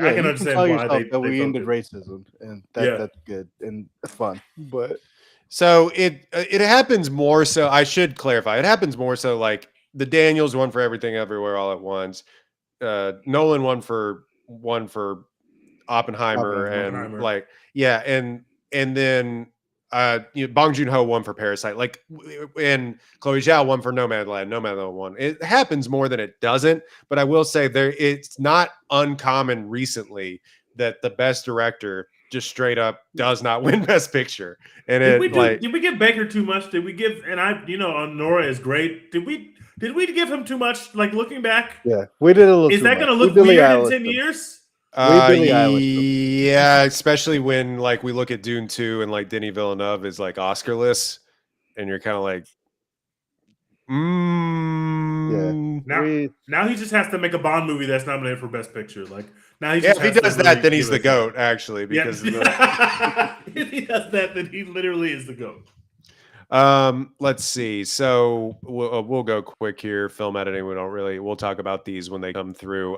I can understand why we ended racism, and that's good and fun. But so it happens more so. I should clarify. It happens more so like the Daniels won for Everything Everywhere All at Once. Nolan won for Oppenheimer. And like and then Bong Joon-ho won for Parasite, like, and Chloe Zhao won for Nomadland. Nomadland won. It happens more than it doesn't, but I will say it's not uncommon recently that the Best Director just straight up does not win Best Picture. And did we give Baker too much? Did we give? And Nora is great. Did we give him too much? Like looking back, yeah, we did a little. Is that going to look weird in 10 years? Yeah, especially when like we look at Dune 2 and like Denis Villeneuve is like Oscarless, and you're kind of like, Now he just has to make a Bond movie that's nominated for Best Picture. Like now he if he does that, then he's the GOAT. Actually, because if he does that, then he literally is the GOAT. Let's see. So we'll go quick here. Film editing, we'll talk about these when they come through.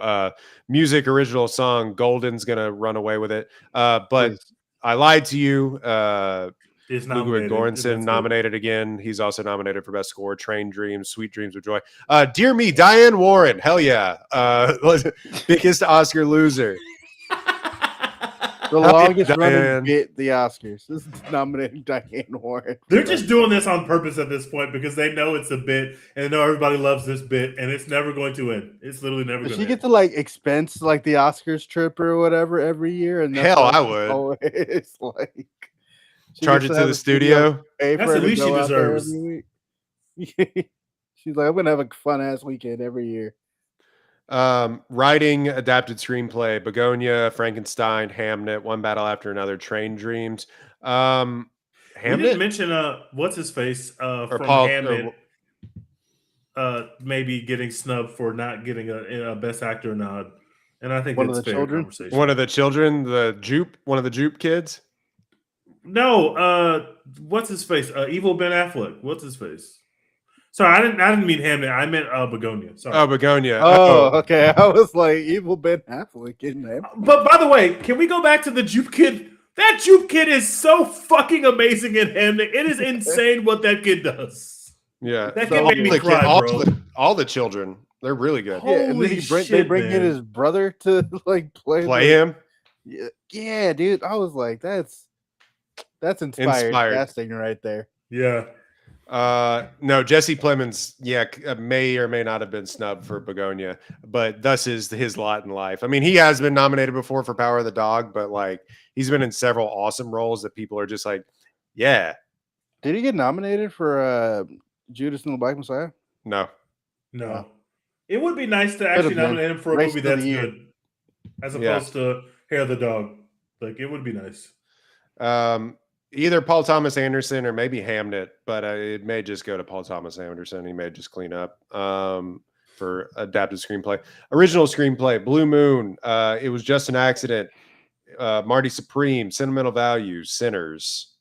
Music, original song, Golden's gonna run away with it. But I Lied to You. Ludwig Göransson nominated again. He's also nominated for Best Score. Train Dreams, Sweet Dreams of Joy. Dear Me, Diane Warren. Hell yeah. Biggest Oscar loser. The longest running bit, the Oscars. This is nominating Diane Warren. They're just doing this on purpose at this point because they know it's a bit and they know everybody loves this bit and it's never going to end. It's literally never going to end. She get to like expense like the Oscars trip or whatever every year. And hell, I would. Always like charge it to the studio. That's the least she deserves. She's like, I'm going to have a fun ass weekend every year. Writing, adapted screenplay, Begonia, Frankenstein, Hamnet, One Battle After Another, Train Dreams. Hamnet. We didn't mention what's his face from Paul, Hamnet maybe getting snubbed for not getting a Best Actor nod, and I think one it's of the fair children. Conversation. One of the children, one of the Jupe kids. No, what's his face? Evil Ben Affleck. What's his face? Sorry, I didn't mean Hamnet. I meant Begonia. Sorry. Oh, Begonia. Oh, okay. I was like, Evil Ben Affleck getting him. But by the way, can we go back to the Jupe kid? That Jupe kid is so fucking amazing in Hamnet. It is insane what that kid does. Yeah, that kid made me cry, bro. All the children, they're really good. Yeah, and then they bring in his brother to like play him. Yeah, dude. I was like, that's inspired casting right there. Yeah. No, Jesse Plemons, may or may not have been snubbed for Begonia, but thus is his lot in life. I mean, he has been nominated before for Power of the Dog, but like he's been in several awesome roles that people are just like, yeah. Did he get nominated for Judas and the Black Messiah? No. No. It would be nice to actually Could've been. nominate him for a Race movie of the that's Year. good, as opposed to Hair of the Dog. Like, it would be nice. Either Paul Thomas Anderson or maybe Hamnet, but it may just go to Paul Thomas Anderson. He may just clean up for adapted screenplay. Original screenplay, Blue Moon. It Was Just an Accident. Marty Supreme, Sentimental Values, Sinners.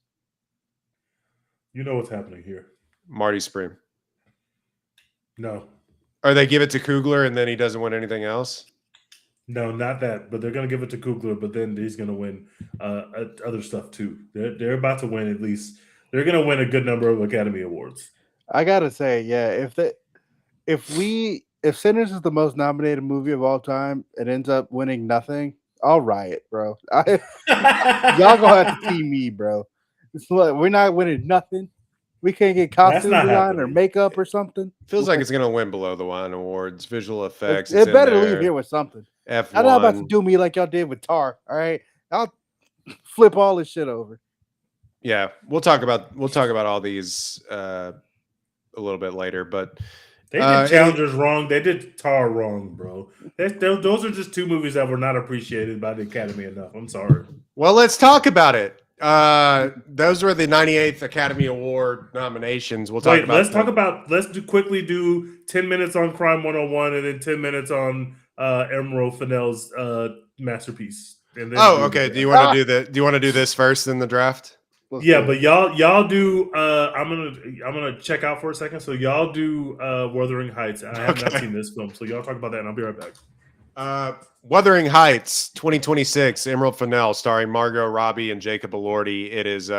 You know what's happening here. Marty Supreme. No. Or they give it to Coogler and then he doesn't win anything else? No, not that. But they're going to give it to Coogler, but then he's going to win other stuff too. They're about to win at least. They're going to win a good number of Academy Awards. I gotta say, yeah, if Sinners is the most nominated movie of all time, it ends up winning nothing, I'll riot, bro. Y'all gonna have to team me, bro. It's like, we're not winning nothing. We can't get costume design or makeup or something. Feels like it's gonna win below the line awards, visual effects. It better leave here with something. F1. I'm not about to do me like y'all did with Tar. All right, I'll flip all this shit over. Yeah, we'll talk about all these a little bit later, but they did Challengers wrong. They did Tar wrong, bro. Those are just two movies that were not appreciated by the Academy enough. I'm sorry. Well, let's talk about it. Those were the 98th Academy Award nominations. We'll talk about. Let's quickly do 10 minutes on Crime 101 and then 10 minutes on Emerald Fennell's masterpiece. And then okay. Do you want to do this first in the draft? But y'all do. I'm gonna check out for a second. So y'all do Wuthering Heights. I have not seen this film, so y'all talk about that, and I'll be right back. Wuthering Heights, 2026. Emerald Fennell, starring Margot Robbie and Jacob Elordi. It is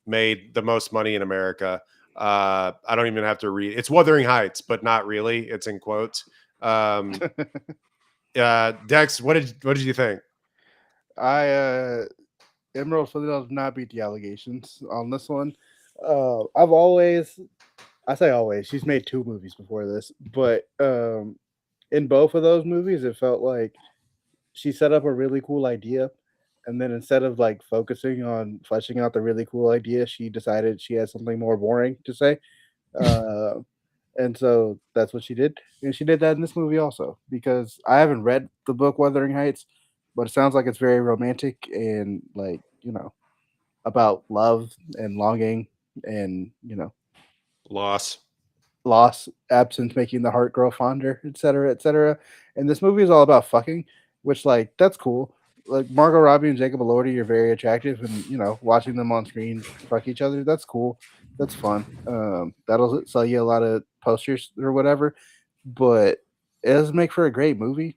made the most money in America. I don't even have to read. It's Wuthering Heights, but not really. It's in quotes. Dex, what did you think? Emerald Fennell does not beat the allegations on this one. I say always, she's made 2 movies before this, but in both of those movies, it felt like she set up a really cool idea, and then instead of like focusing on fleshing out the really cool idea, she decided she had something more boring to say. And so that's what she did. And she did that in this movie also, because I haven't read the book Wuthering Heights, but it sounds like it's very romantic and like, about love and longing and, Loss, absence, making the heart grow fonder, etc., etc. And this movie is all about fucking, which like that's cool. Like Margot Robbie and Jacob Elordi are very attractive, and watching them on screen fuck each other, that's cool. That's fun. That'll sell you a lot of posters or whatever, but it doesn't make for a great movie.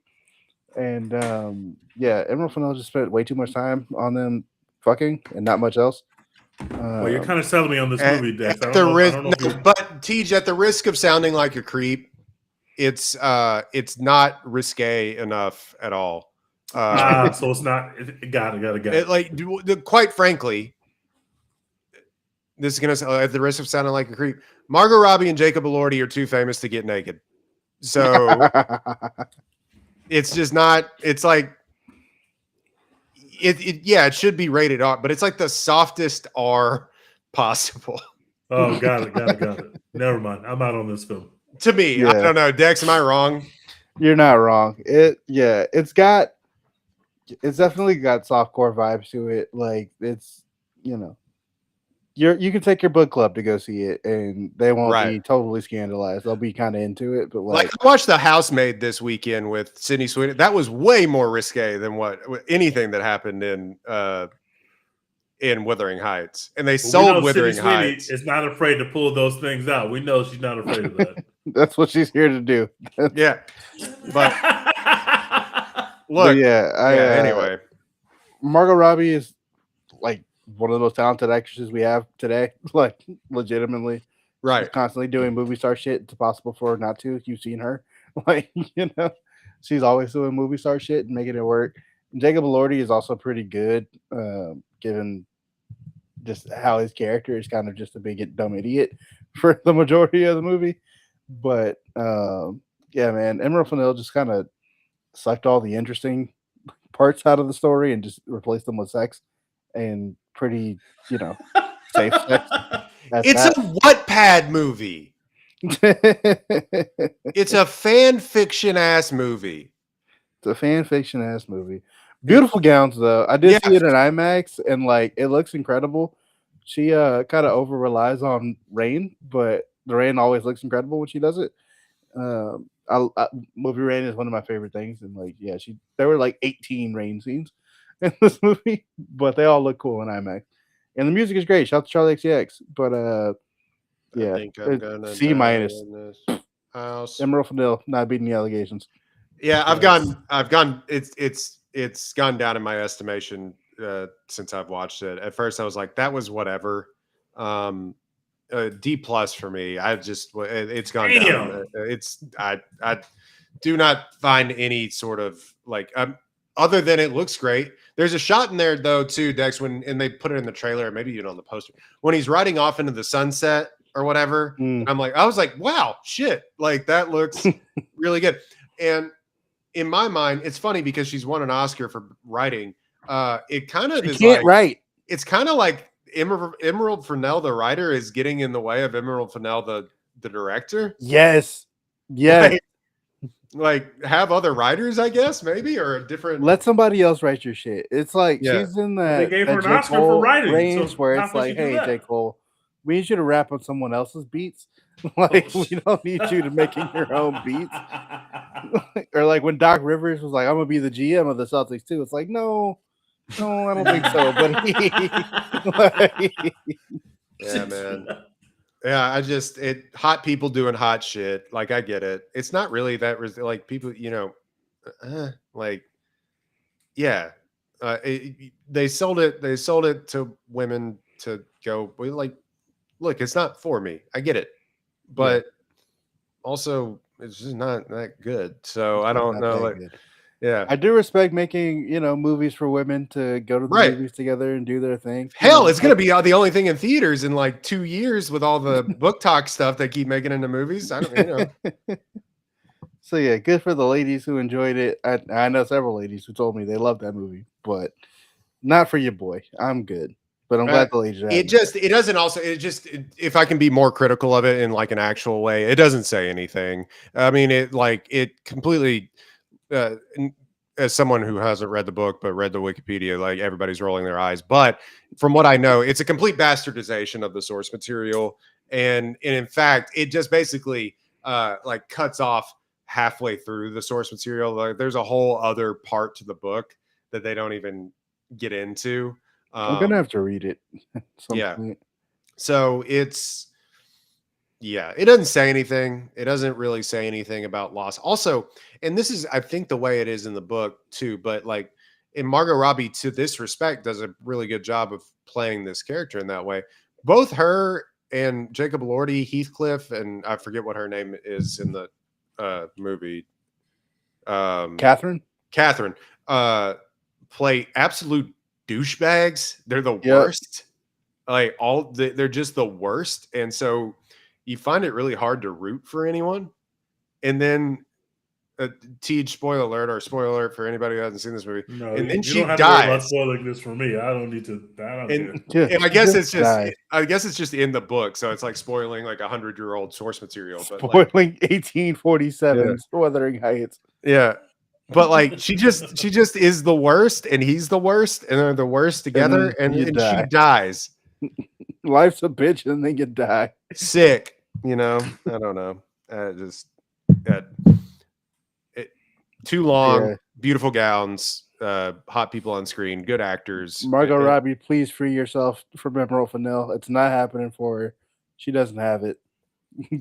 And Emerald Fennell just spent way too much time on them fucking and not much else. Well, you're kind of selling me on this movie, Dex. But TJ, at the risk of sounding like a creep, it's not risque enough at all. So it's not. Got it. Like, quite frankly, this is gonna sound at the risk of sounding like a creep. Margot Robbie and Jacob Elordi are too famous to get naked, so it's just not. It's like. It should be rated R, but it's like the softest R possible. Oh, got it. Never mind. I'm out on this film. To me, I don't know. Dex, am I wrong? You're not wrong. It's definitely got softcore vibes to it. Like it's, you can take your book club to go see it, and they won't be totally scandalized. They'll be kind of into it, but like I watched The Housemaid this weekend with Sydney Sweeney. That was way more risque than anything that happened in Wuthering Heights, and they sold Wuthering Heights. Is not afraid to pull those things out. We know she's not afraid of that. That's what she's here to do. Yeah, but look, anyway, Margot Robbie is like one of the most talented actresses we have today, like legitimately. Right. She's constantly doing movie star shit. It's impossible for her not to. You've seen her. Like, she's always doing movie star shit and making it work. And Jacob Elordi is also pretty good, given just how his character is kind of just a big dumb idiot for the majority of the movie. But man, Emerald Fennell just kind of sucked all the interesting parts out of the story and just replaced them with sex. And pretty, safe sex. It's a Wattpad movie. It's a fan fiction ass movie. It's a fan fiction ass movie. It, Beautiful gowns though. I did yeah, see it in IMAX and like it looks incredible. She kind of over relies on rain, but the rain always looks incredible when she does it. Movie rain is one of my favorite things, and like yeah, there were like 18 rain scenes in this movie, but they all look cool in IMAX, and the music is great. Shout out to Charlie XCX, but I yeah, think I'm gonna C die minus. in this house. Emerald Fennell not beating the allegations. Yeah, Yes. I've gone. It's gone down in my estimation since I've watched it. At first, I was like, that was whatever. D plus for me. It's gone down. Damn. I do not find any sort of like other than it looks great. There's a shot in there though too, Dex, and they put it in the trailer, maybe even on the poster, when he's riding off into the sunset or whatever. And I was like, wow, shit, like that looks really good. And in my mind, it's funny because she's won an Oscar for writing. It kind of is can't like write. It's kind of like Emerald Fennell, the writer, is getting in the way of Emerald Fennell, the director. Yes. Like have other writers, I guess, maybe, or a different. Let somebody else write your shit. It's like she's in that. They gave her an J. Oscar Cole for writing, range so where how it's could she like, do hey, that? J. Cole, we need you to rap on someone else's beats. Like we don't need you to making your own beats. Or like when Doc Rivers was like, I'm gonna be the GM of the Celtics too. It's like, no, I don't think so. But yeah, man. Yeah, hot people doing hot shit. Like I get it. It's not really that like people, like, yeah. They sold it to women to go like, look, it's not for me. I get it, but also it's just not that good. So I don't know. Like, yeah, I do respect making movies for women to go to the movies together and do their thing. Hell, it's gonna be the only thing in theaters in like 2 years with all the book talk stuff they keep making into movies. I don't, So yeah, good for the ladies who enjoyed it. I know several ladies who told me they loved that movie, but not for your boy. I'm good, but I'm glad the ladies. If I can be more critical of it in like an actual way, it doesn't say anything. I mean, it completely. As someone who hasn't read the book but read the Wikipedia, like everybody's rolling their eyes. But from what I know, it's a complete bastardization of the source material, and in fact, it just basically like cuts off halfway through the source material. Like there's a whole other part to the book that they don't even get into. I'm gonna have to read it. Point. So it doesn't say anything. It doesn't really say anything about loss. Also, and this is, I think, the way it is in the book too, but like in Margot Robbie, to this respect, does a really good job of playing this character in that way. Both her and Jacob Elordi, Heathcliff, and I forget what her name is in the movie. Catherine play absolute douchebags. They're the worst. Like they're just the worst. And so you find it really hard to root for anyone. And then spoiler alert for anybody who hasn't seen this movie. No, and then you she don't have dies. to worry about spoiling this for me. I don't need to. And I guess it's just in the book, so it's like spoiling like 100-year-old source material. But spoiling 1847 Wuthering Heights. Yeah, but like she just is the worst, and he's the worst, and they're the worst together, and she dies. Life's a bitch, and then you die. Sick, I don't know. Too long. Beautiful gowns. Hot people on screen, good actors. Margot Robbie, please free yourself from Emerald Fennell. It's not happening for her. She doesn't have it.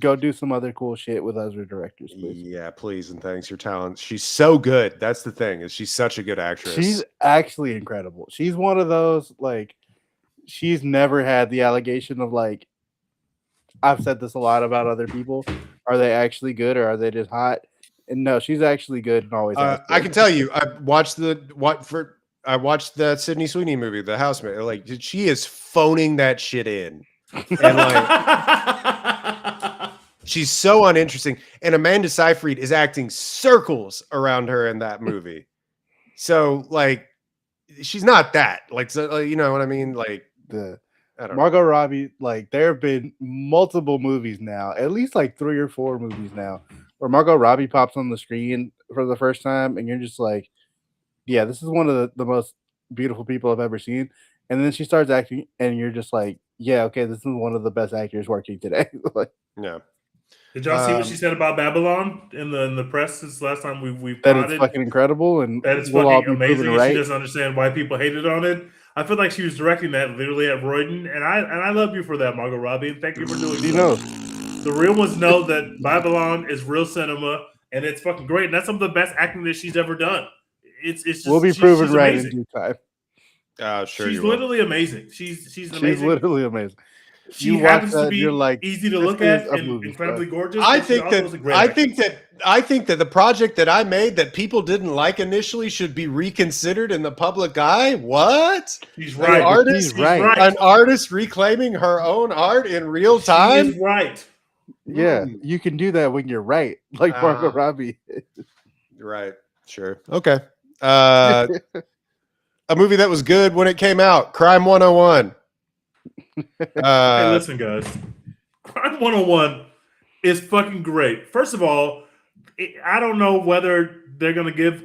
Go do some other cool shit with other directors, please. Yeah, please and thanks. Your talent. She's so good. That's the thing. Is she's such a good actress. She's actually incredible. She's one of those like she's never had the allegation of like I've said this a lot about other people. Are they actually good or are they just hot? And no, she's actually good and always. I can tell you, I watched the Sydney Sweeney movie, The Housemate. Like she is phoning that shit in, and like she's so uninteresting. And Amanda Seyfried is acting circles around her in that movie. So like, she's not that. Like, so, you know what I mean? Like I don't know. Margot Robbie, like there have been multiple movies now, at least like 3 or 4 movies now, where Margot Robbie pops on the screen for the first time, and you're just like, yeah, this is one of the most beautiful people I've ever seen. And then she starts acting, and you're just like, yeah, okay, this is one of the best actors working today. Like, Yeah. Did y'all see what she said about Babylon in the press since last time we that it's potted? fucking incredible, and That it's we'll all fucking be proven amazing, and she right. doesn't understand why people hated on it. I feel like she was directing that literally at Royden, and I love you for that, Margot Robbie, and thank you for doing You so. know, The real ones know that Babylon is real cinema, and it's fucking great. And that's some of the best acting that she's ever done. It's just we'll be proven right in due time. Sure, She's you will. literally amazing. She's amazing. She's literally amazing. She You watch happens that, to be you're like, easy to this look is at a and movie incredibly star. gorgeous. I but she think also that is a great I actress. think that the project that I made that people didn't like initially should be reconsidered in the public eye. What? She's right. She's right. An artist reclaiming her own art in real time. She is right. Yeah, you can do that when you're right, like Margot Robbie. Right. Sure. Okay. A movie that was good when it came out, Crime 101. Hey, listen, guys. Crime 101 is fucking great. First of all, I don't know whether they're going to give,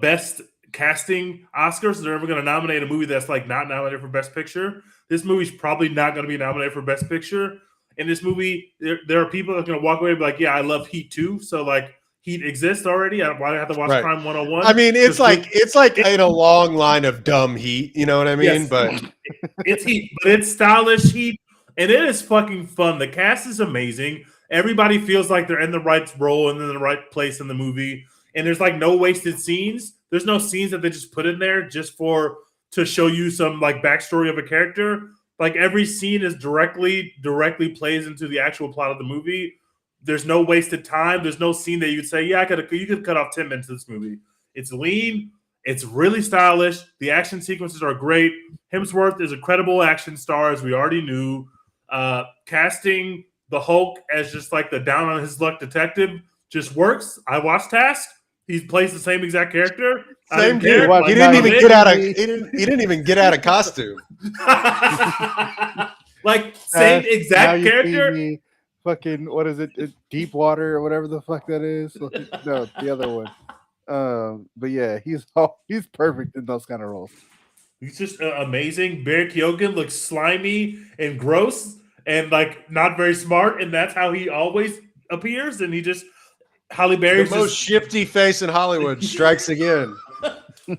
best casting Oscars. They're ever going to nominate a movie that's like not nominated for Best Picture. This movie's probably not going to be nominated for Best Picture. In this movie, there are people that are going to walk away and be like, yeah, I love Heat too. So like Heat exists already. Why do I have to watch Crime 101? I mean, it's like in a long line of dumb Heat. You know what I mean? Yes. But it's Heat, but it's stylish Heat, and it is fucking fun. The cast is amazing. Everybody feels like they're in the right role and in the right place in the movie. And there's like no wasted scenes. There's no scenes that they just put in there just to show you some like backstory of a character. Like every scene is directly plays into the actual plot of the movie. There's no wasted time. There's no scene that you'd say, yeah, you could cut off 10 minutes of this movie. It's lean. It's really stylish. The action sequences are great. Hemsworth is a credible action star, as we already knew. Casting the Hulk as just like the down on his luck detective just works. I watched Task. He plays the same exact character. Same dude. He didn't even get out of. He didn't even get out of costume. Like same exact character. Fucking what is it? Deep Water or whatever the fuck that is. No, the other one. But yeah, he's perfect in those kind of roles. He's just amazing. Barry Keoghan looks slimy and gross and like not very smart, and that's how he always appears. And he just Halle Berry's the most shifty face in Hollywood strikes again.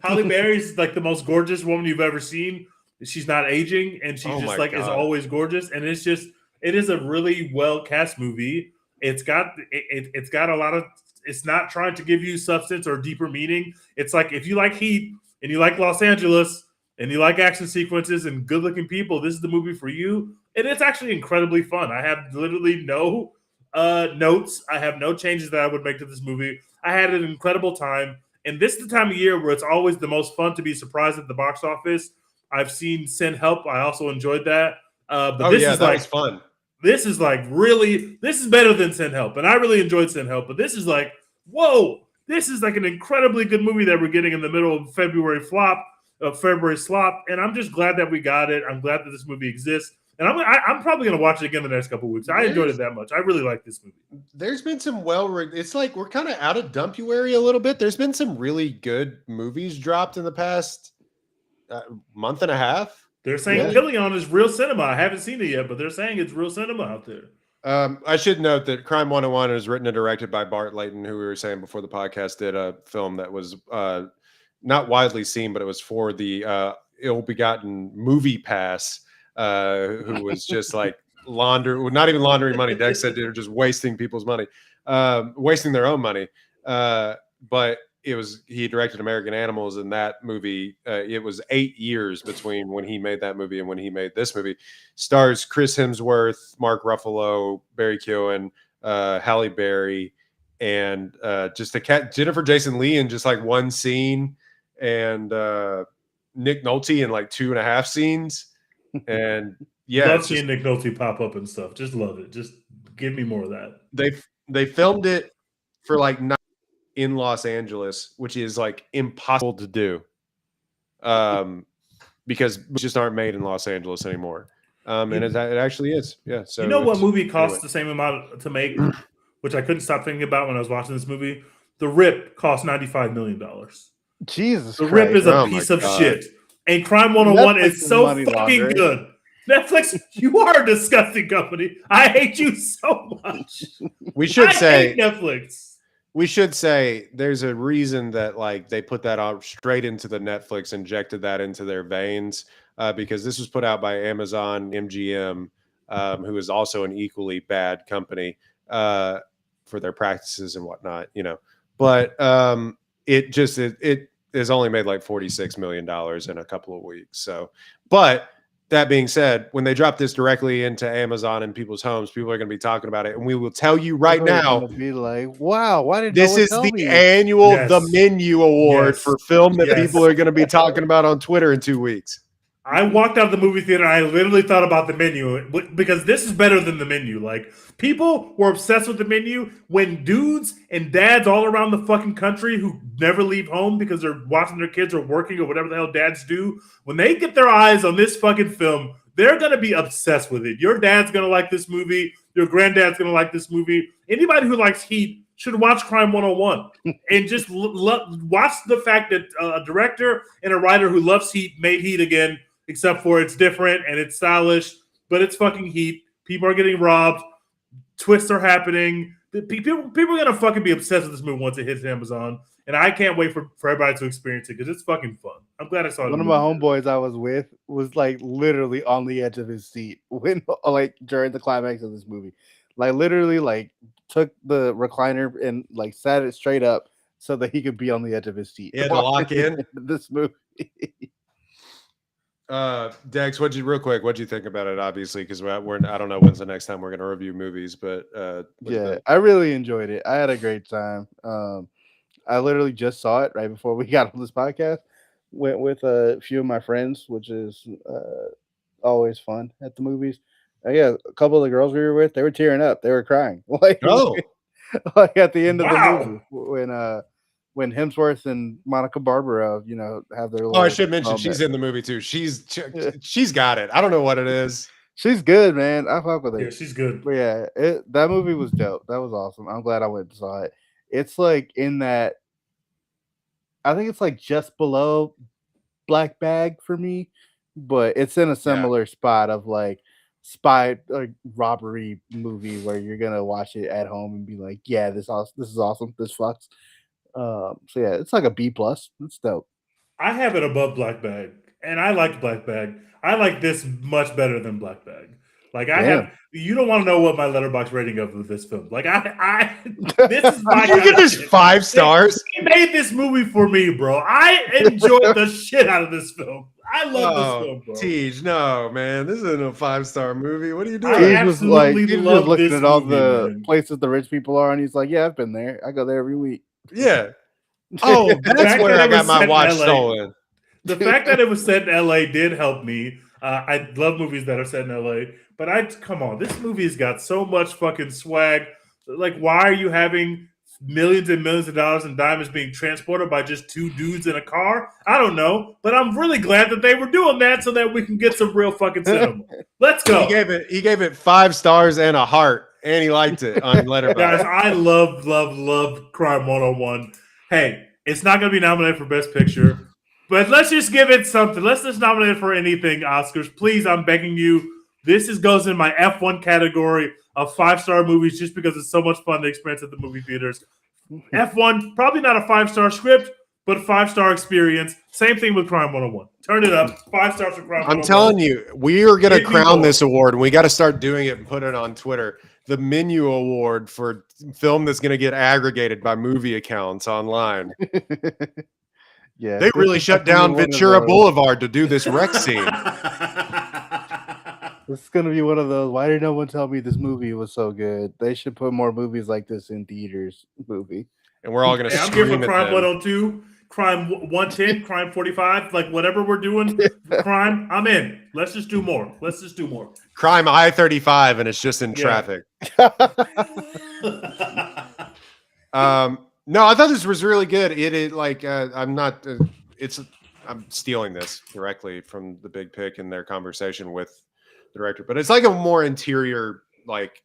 Halle Berry's like the most gorgeous woman you've ever seen. She's not aging, and she's is always gorgeous. And it is a really well cast movie. It's got a lot of. It's not trying to give you substance or deeper meaning. It's like if you like Heat and you like Los Angeles and you like action sequences and good looking people, this is the movie for you. And it's actually incredibly fun. I have literally no notes. I have no changes that I would make to this movie. I had an incredible time. And this is the time of year where it's always the most fun to be surprised at the box office. I've seen Send Help. I also enjoyed that. But that was fun. This is like this is better than Send Help. And I really enjoyed Send Help. But this is like, whoa, this is like an incredibly good movie that we're getting in the middle of February slop. And I'm just glad that we got it. I'm glad that this movie exists. And I'm probably going to watch it again the next couple of weeks. I enjoyed it that much. I really like this movie. There's been some it's like we're kind of out of Dumpuary a little bit. There's been some really good movies dropped in the past month and a half. They're saying Pillion is real cinema. I haven't seen it yet, but they're saying it's real cinema out there. I should note that Crime 101 is written and directed by Bart Layton, who we were saying before the podcast did a film that was not widely seen, but it was for the ill-begotten Movie Pass. Who was just like not even laundering money. Dex said they're just wasting people's money, wasting their own money. But he directed American Animals, and that movie, it was 8 years between when he made that movie and when he made this movie. Stars Chris Hemsworth, Mark Ruffalo, Barry Keoghan, Halle Berry, and just the cat Jennifer Jason Leigh in just like one scene, and Nick Nolte in like 2.5 scenes. And love seeing Nick Nolte pop up and stuff. Just love it. Just give me more of that. They filmed it for like night in Los Angeles, which is like impossible to do. because movies just aren't made in Los Angeles anymore. And it actually is. Yeah. So you know what movie costs anyway. the same amount to make, which I couldn't stop thinking about when I was watching this movie? The Rip cost $95 million. Jesus The Christ. Rip is a Oh my piece of God. shit. And Crime 101 Netflix is is so money fucking laundering. good. Netflix, you are a disgusting company. I hate you so much. We should I say hate Netflix. we should say there's a reason that like they put that out straight into the Netflix, injected that into their veins, because this was put out by Amazon MGM, who is also an equally bad company for their practices and whatnot, you know. But it has only made like $46 million in a couple of weeks. So, but that being said, when they drop this directly into Amazon and people's homes, people are going to be talking about it. And we will tell you right People are now, gonna be like, wow, why did this no one is tell the me? annual Yes. The Menu Award Yes. for film that Yes. people are going to be talking about on Twitter in 2 weeks. I walked out of the movie theater and I literally thought about The Menu because this is better than The Menu. Like, people were obsessed with The Menu when dudes and dads all around the fucking country who never leave home because they're watching their kids or working or whatever the hell dads do, when they get their eyes on this fucking film, they're going to be obsessed with it. Your dad's going to like this movie. Your granddad's going to like this movie. Anybody who likes Heat should watch Crime 101 and just watch the fact that a director and a writer who loves Heat made Heat again, except for it's different and it's stylish, but it's fucking Heat. People are getting robbed. Twists are happening. People are going to fucking be obsessed with this movie once it hits Amazon. And I can't wait for everybody to experience it because it's fucking fun. I'm glad I saw it. One of my homeboys I was with was like literally on the edge of his seat when like during the climax of this movie. Like literally like took the recliner and like sat it straight up so that he could be on the edge of his seat. He had to lock in this movie. Dex, what'd you think about it? Obviously, because I don't know when's the next time we're going to review movies, but yeah, I really enjoyed it. I had a great time. I literally just saw it right before we got on this podcast. Went with a few of my friends, which is always fun at the movies. Yeah, a couple of the girls we were with, they were tearing up. They were crying. Like at the end of the movie when Hemsworth and Monica Barbaro, you know, have their. I should mention she's in the movie too. She's got it. I don't know what it is. She's good, man. I fuck with her. Yeah, she's good. But yeah, that movie was dope. That was awesome. I'm glad I went and saw it. It's like in that. I think it's like just below Black Bag for me, but it's in a similar spot of like spy robbery movie where you're gonna watch it at home and be like, yeah, this is awesome. This fucks. So yeah, it's like a B+. It's dope. I have it above Black Bag, and I liked Black Bag. I like this much better than Black Bag. Like you don't want to know what my letterbox rating of this film. Like this is my. You give this 5 stars. He made this movie for me, bro. I enjoyed the shit out of this film. I love this film, bro. Tej, no, man, this isn't a 5-star movie. What are you doing? I absolutely love just looking this at all movie, the man. places the rich people are, and he's like, yeah, I've been there. I go there every week. Yeah. Oh, that's where I got my watch stolen. The fact that it was set in LA did help me. I love movies that are set in LA, but come on, this movie's got so much fucking swag. Like, why are you having millions and millions of dollars in diamonds being transported by just 2 dudes in a car? I don't know, but I'm really glad that they were doing that so that we can get some real fucking cinema. Let's go. He gave it 5 stars and a heart, and he liked it on Letterboxd. Guys, I love Crime 101. Hey, it's not going to be nominated for Best Picture, but let's just give it something. Let's just nominate it for anything, Oscars. Please, I'm begging you. This goes in my F1 category of 5-star movies just because it's so much fun to experience at the movie theaters. F1, probably not a 5-star script, but a 5-star experience. Same thing with Crime 101. Turn it up. 5 stars for Crime 101. I'm telling you, we are going to crown this award, and we got to start doing it and put it on Twitter. The Menu Award for film that's going to get aggregated by movie accounts online. Yeah, they really shut down Ventura Boulevard to do this wreck scene. This is gonna be one of those. Why did no one tell me this movie was so good? They should put more movies like this in theaters. And we're all gonna. I'm here for Crime 102, Crime 110, Crime 45, like whatever we're doing. Crime, I'm in. Let's just do more. Crime I-35, and it's just in traffic. No, I thought this was really good. It like I'm not. I'm stealing this directly from the Big Pick in their conversation with the director, but it's like a more interior, like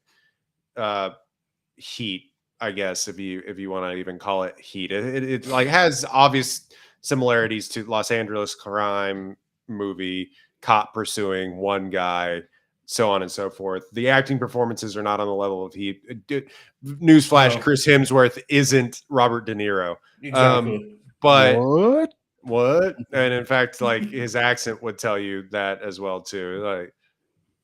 heat, I guess, if you want to even call it heat. It like has obvious similarities to Los Angeles crime movie, cop pursuing one guy, so on and so forth. The acting performances are not on the level of Heat. Newsflash: No. Chris Hemsworth isn't Robert De Niro. Exactly. But what? And in fact, like his accent would tell you that as well too. Like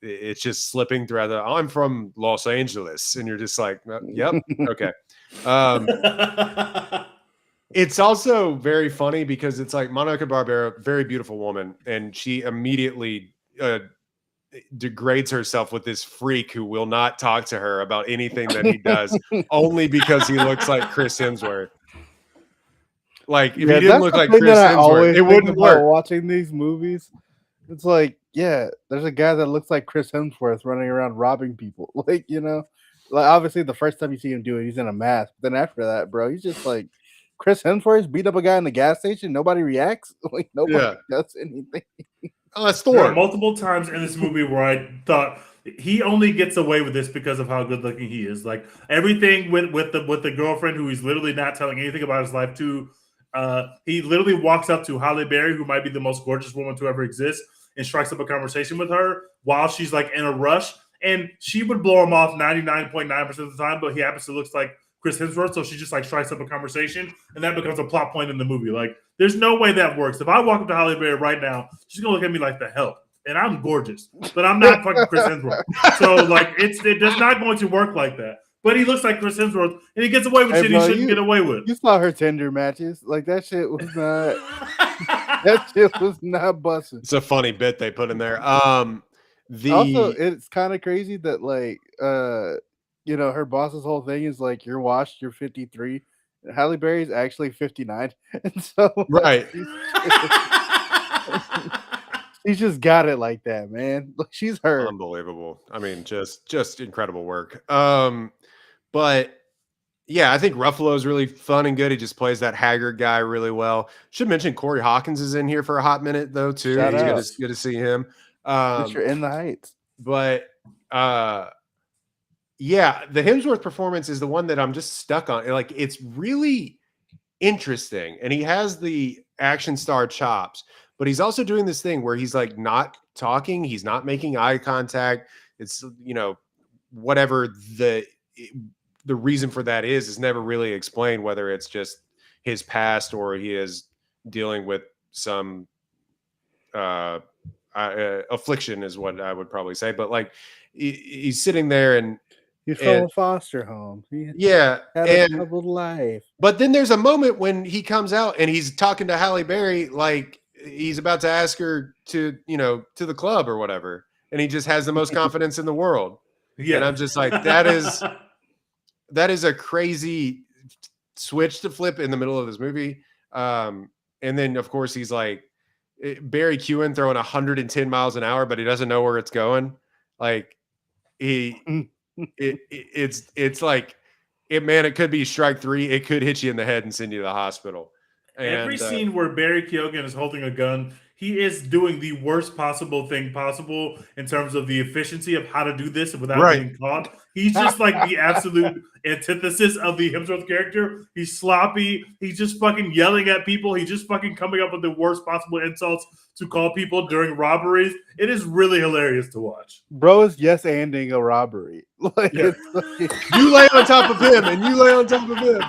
it's just slipping throughout the. I'm from Los Angeles, and you're just like, yep, okay. It's also very funny because it's like Monica Barbera, very beautiful woman, and she immediately degrades herself with this freak who will not talk to her about anything that he does, only because he looks like Chris Hemsworth. Like if he didn't look like Chris Hemsworth, it wouldn't work. Watching these movies, it's like, yeah, there's a guy that looks like Chris Hemsworth running around robbing people. Like, you know, like obviously the first time you see him do it, he's in a mask. But then after that, bro, he's just like Chris Hemsworth beat up a guy in the gas station. Nobody reacts. Like nobody does anything. Oh, that's There are Thor. multiple times in this movie where I thought he only gets away with this because of how good looking he is. Like everything with the girlfriend who he's literally not telling anything about his life to. He literally walks up to Halle Berry, who might be the most gorgeous woman to ever exist, and strikes up a conversation with her while she's like in a rush. And she would blow him off 99.9% of the time, but he happens to look like Chris Hemsworth, so she just like strikes up a conversation, and that becomes a plot point in the movie. Like, there's no way that works. If I walk up to Halle Berry right now, she's gonna look at me like the Help, and I'm gorgeous, but I'm not fucking Chris Hemsworth. So like, it's not going to work like that. But he looks like Chris Hemsworth, and he gets away with shit he shouldn't get away with. You saw her Tinder matches, like that shit was not. That shit was not busting. It's a funny bit they put in there. Also, it's kind of crazy that like you know, her boss's whole thing is like, you're washed, you're 53. Halle Berry's actually 59, and so right. She's just got it like that, man. Look, she's her. Unbelievable. I mean, just incredible work. But yeah, I think Ruffalo is really fun and good. He just plays that haggard guy really well. Should mention Corey Hawkins is in here for a hot minute though too. It's good to see him. You're in the Heights. But yeah, the Hemsworth performance is the one that I'm just stuck on. Like, it's really interesting, and he has the action star chops, but he's also doing this thing where he's like not talking, he's not making eye contact. It's, you know, whatever the reason for that is never really explained, whether it's just his past or he is dealing with some affliction is what I would probably say. But like he's sitting there and he's from a foster home. He had a troubled life. But then there's a moment when he comes out and he's talking to Halle Berry like he's about to ask her to, you know, to the club or whatever. And he just has the most confidence in the world. Yeah. And I'm just like, that is a crazy switch to flip in the middle of this movie. And then of course he's like Barry Keoghan throwing 110 miles an hour, but he doesn't know where it's going. Like it's like it could be strike three. It could hit you in the head and send you to the hospital. And, every scene where Barry Keoghan is holding a gun, he is doing the worst possible thing possible in terms of the efficiency of how to do this without being caught. He's just like the absolute antithesis of the Hemsworth character. He's sloppy. He's just fucking yelling at people. He's just fucking coming up with the worst possible insults to call people during robberies. It is really hilarious to watch. Bro is yes-anding a robbery. Like, yeah. You lay on top of him, and you lay on top of him.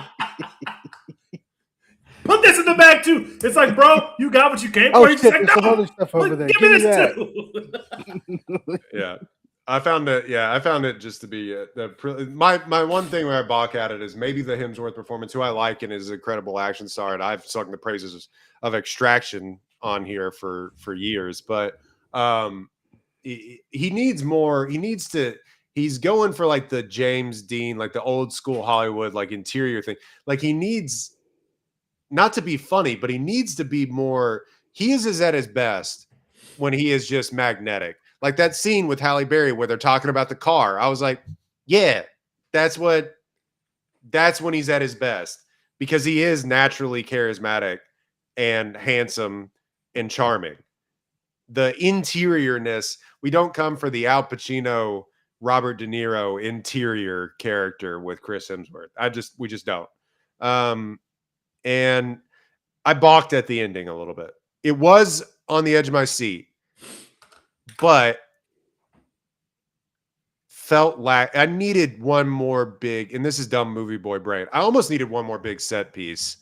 Put this in the bag too. It's like, bro, you got what you came for. Shit, like, no, other stuff over there. Give me this too. Yeah, I found it. Yeah, I found it just to be my one thing where I balk at it is maybe the Hemsworth performance, who I like and is an incredible action star, and I've sung the praises of Extraction on here for years, but he needs more. He's going for like the James Dean, like the old school Hollywood, like interior thing. Like he needs. Not to be funny, but he needs to be more. He is at his best when he is just magnetic. Like that scene with Halle Berry where they're talking about the car. I was like, yeah, that's when he's at his best, because he is naturally charismatic and handsome and charming. The interiorness, we don't come for the Al Pacino, Robert De Niro interior character with Chris Hemsworth. We just don't. And I balked at the ending a little bit. It was on the edge of my seat, but felt like I needed one more big, and this is dumb movie boy brain. I almost needed one more big set piece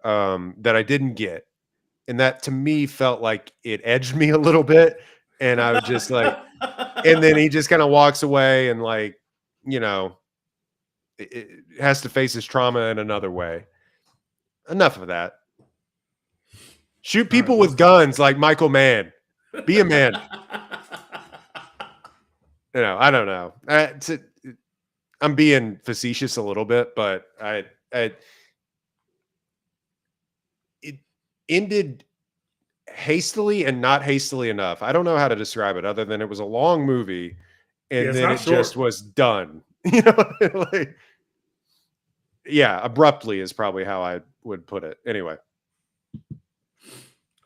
that I didn't get. And that to me felt like it edged me a little bit. And I was just like, and then he just kind of walks away and like, you know, it has to face his trauma in another way. Enough of that. Shoot people with guns like Michael Mann. Be a man. You know, I don't know. I'm being facetious a little bit, but it ended hastily and not hastily enough. I don't know how to describe it other than it was a long movie and then it just was done. You know, like, yeah, abruptly is probably how I would put it. Anyway.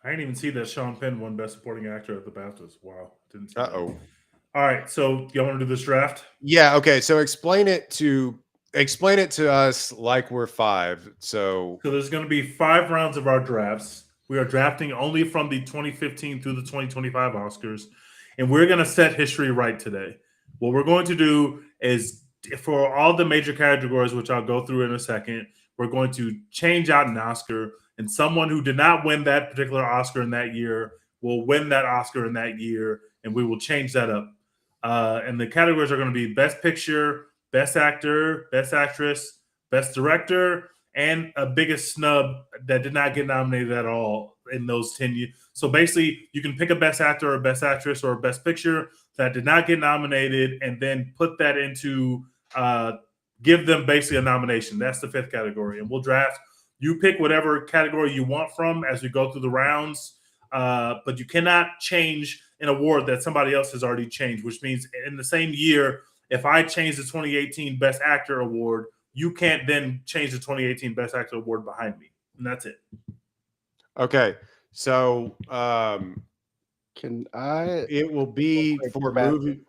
I didn't even see that Sean Penn won Best Supporting Actor at the BAFTAs. Wow. Didn't see that. Uh-oh. All right. So y'all want to do this draft? Yeah, okay. So explain it to us like we're 5. So there's going to be 5 rounds of our drafts. We are drafting only from the 2015 through the 2025 Oscars, and we're going to set history right today. What we're going to do is, for all the major categories, which I'll go through in a second, we're going to change out an Oscar, and someone who did not win that particular Oscar in that year will win that Oscar in that year, and we will change that up. And the categories are going to be Best Picture, Best Actor, Best Actress, Best Director, and a biggest snub that did not get nominated at all in those 10 years. So basically, you can pick a Best Actor or Best Actress or Best Picture that did not get nominated and then put that into give them basically a nomination. That's the 5th category. And we'll draft. You pick whatever category you want from as we go through the rounds, but you cannot change an award that somebody else has already changed, which means in the same year, if I change the 2018 Best Actor Award, you can't then change the 2018 Best Actor Award behind me. And that's it. Okay. So can I it will be for movie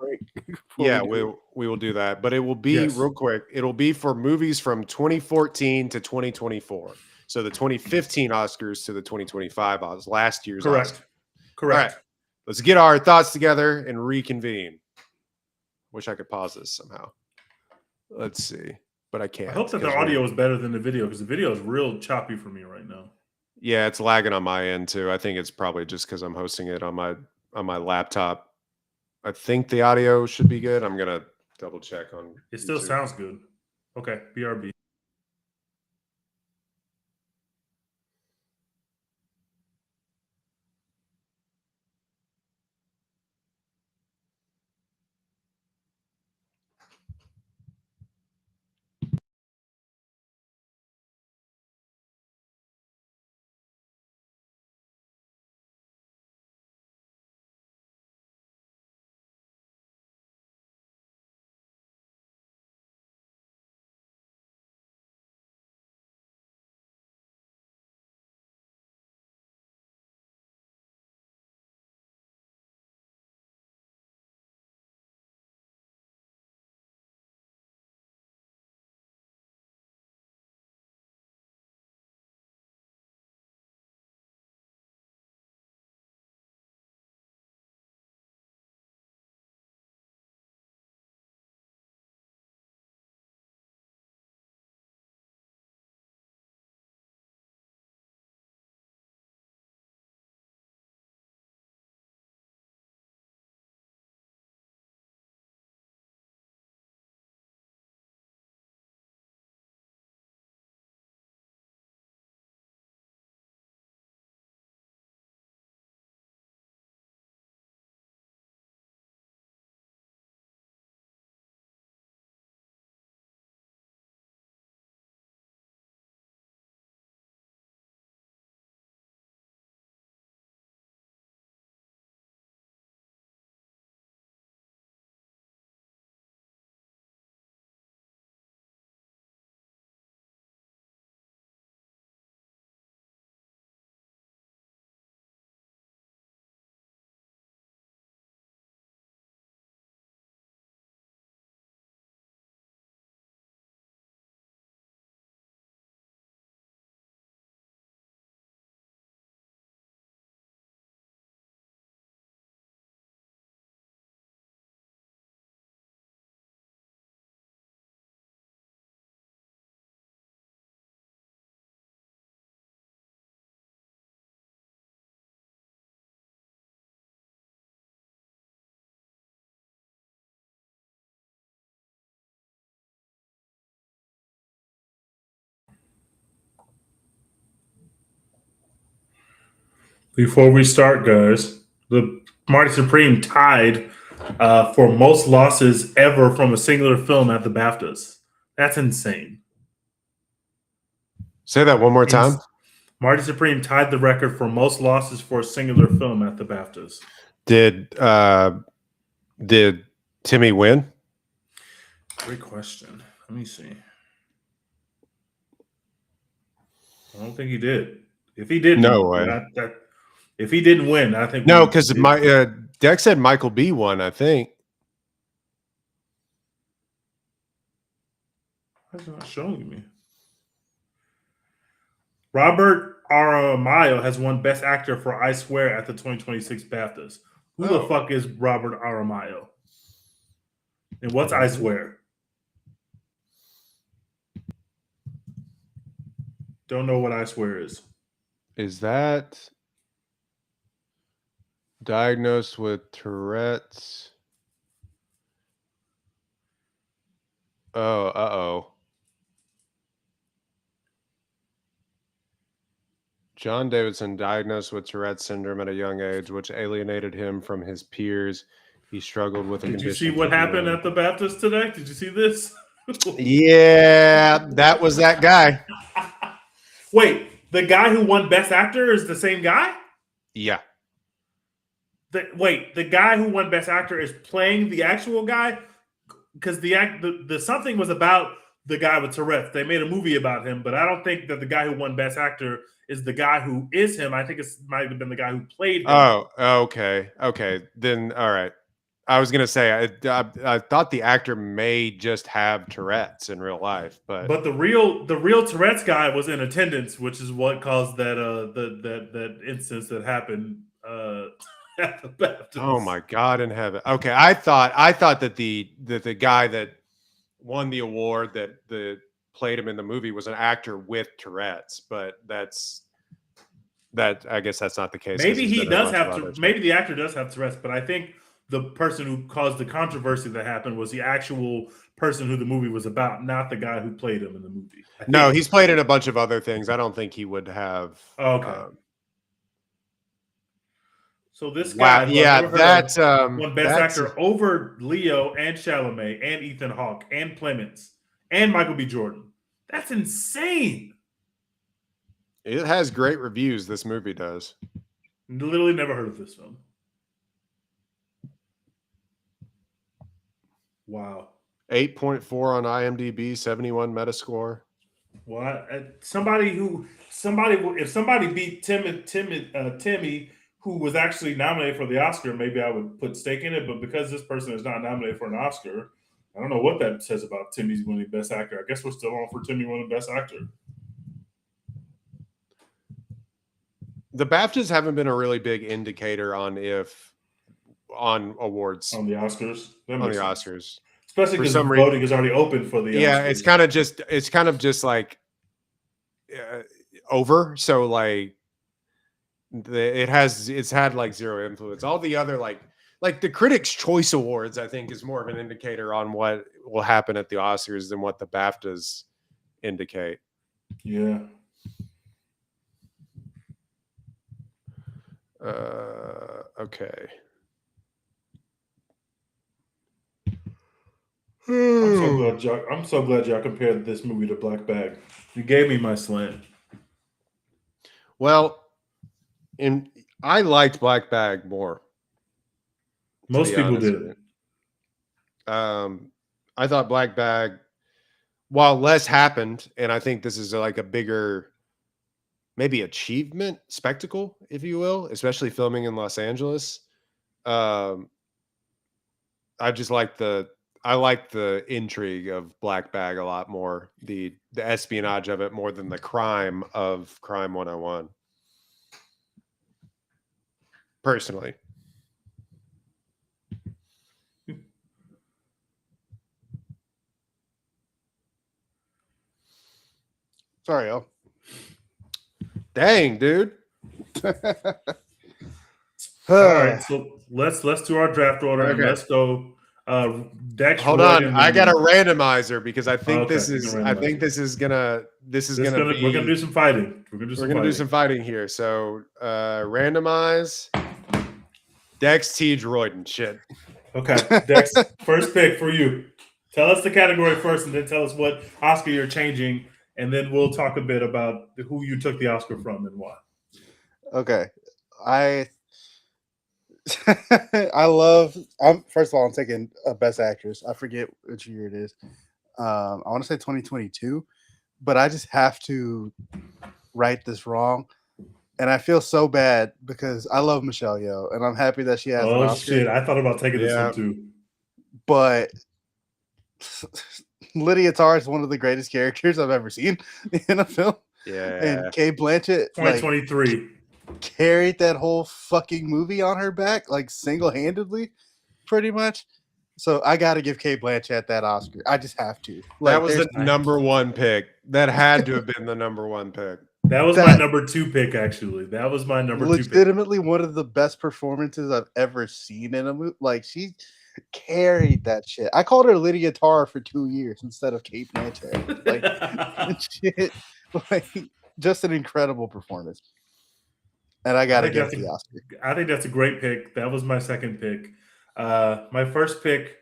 yeah, we will do that. But it will be real quick. It'll be for movies from 2014 to 2024. So the 2015 Oscars to the 2025 Oscars, last year's Oscars. Correct. All right. Let's get our thoughts together and reconvene. Wish I could pause this somehow. Let's see. But I can't. I hope that the audio is better than the video because the video is real choppy for me right now. Yeah, it's lagging on my end too. I think it's probably just because I'm hosting it on my laptop. I think the audio should be good. I'm gonna double check on. It still sounds good. Okay, BRB. Before we start, guys, the Marty Supreme tied for most losses ever from a singular film at the BAFTAs. That's insane. Say that one more time. Marty Supreme tied the record for most losses for a singular film at the BAFTAs. Did Timmy win? Great question. Let me see. I don't think he did. If he didn't, No way. If he didn't win, I think No, because my Dex said Michael B won, I think. Why is it not showing me? Robert Aramayo has won Best Actor for I Swear at the 2026 BAFTAs. Who the fuck is Robert Aramayo? And what's I Swear? Don't know what I Swear is. Is that diagnosed with Tourette's? Oh, uh-oh. John Davidson diagnosed with Tourette's syndrome at a young age, which alienated him from his peers. He struggled with a condition. Did you see what happened at the BAFTAs today? Did you see this? Yeah, that was that guy. Wait, the guy who won Best Actor is the same guy? Yeah. The guy who won Best Actor is playing the actual guy? Because the something was about the guy with Tourette's. They made a movie about him, but I don't think that the guy who won Best Actor is the guy who is him. I think it might have been the guy who played him. Oh, okay. Okay. Then, all right. I was gonna say I thought the actor may just have Tourette's in real life, but the real Tourette's guy was in attendance, which is what caused that that instance that happened at the BAFTAs. Oh my God in heaven! Okay, I thought that the guy that won the award that played him in the movie was an actor with Tourette's, but I guess that's not the case. Maybe he does have maybe the actor does have Tourette's, but I think the person who caused the controversy that happened was the actual person who the movie was about, not the guy who played him in the movie. No, he's played in a bunch of other things. I don't think he would have. Okay. So this guy, won Best Actor over Leo and Chalamet and Ethan Hawke and Clements and Michael B. Jordan. That's insane. It has great reviews. This movie does. Literally never heard of this film. Wow. 8.4 on IMDb, 71 Metascore. Well, if somebody beat Timmy, who was actually nominated for the Oscar, maybe I would put stake in it. But because this person is not nominated for an Oscar, I don't know what that says about Timmy's winning Best Actor. I guess we're still on for Timmy winning Best Actor. The BAFTAs haven't been a really big indicator on awards on the Oscars. Oscars, especially because voting is already open for the Oscars. It's kind of just like over. So like it's had like zero influence. All the other like the Critics' Choice Awards, I think, is more of an indicator on what will happen at the Oscars than what the BAFTAs indicate. Yeah. Okay. I'm so glad y'all compared this movie to Black Bag. You gave me my slant. Well, I liked Black Bag more. Most people did. I thought Black Bag, while less happened, and I think this is like a bigger maybe achievement, spectacle, if you will, especially filming in Los Angeles. I just like the intrigue of Black Bag a lot more, the espionage of it more than the crime of Crime 101. Personally. Sorry, y'all. Dang, dude. All right, so let's do our draft order and let's go Dex, Hold Roy, on, and I got a then randomizer because I think okay, you can randomize it. this is gonna be. We're gonna do some fighting. We're We're gonna do some fighting here. So randomize. Dex, Tej, Royden. Shit. Okay, Dex, first pick for you. Tell us the category first, and then tell us what Oscar you're changing, and then we'll talk a bit about who you took the Oscar from and why. Okay, I I love. First of all, I'm taking Best Actress. I forget which year it is. I want to say 2022, but I just have to right this wrong, and I feel so bad because I love Michelle Yeoh, and I'm happy that she has an Oh Oscar. shit! I thought about taking this Yeah. one too. But Lydia Tarr is one of the greatest characters I've ever seen in a film. Yeah. And Kate Blanchett, like, 2023. carried that whole fucking movie on her back, like single-handedly, pretty much. So I got to give Kate Blanchett that Oscar. I just have to. Like, That was the there's- number one pick. That had to have been the number one pick. That was my number 2 pick, actually. That was my number 2 pick. legitimately one of the best performances I've ever seen in a movie. Like, she carried that shit. I called her Lydia Tarr for 2 years instead of Kate Blanchett. Like, shit, like, just an incredible performance. And I got to give the Oscar. I think that's a great pick. That was my second pick. My first pick,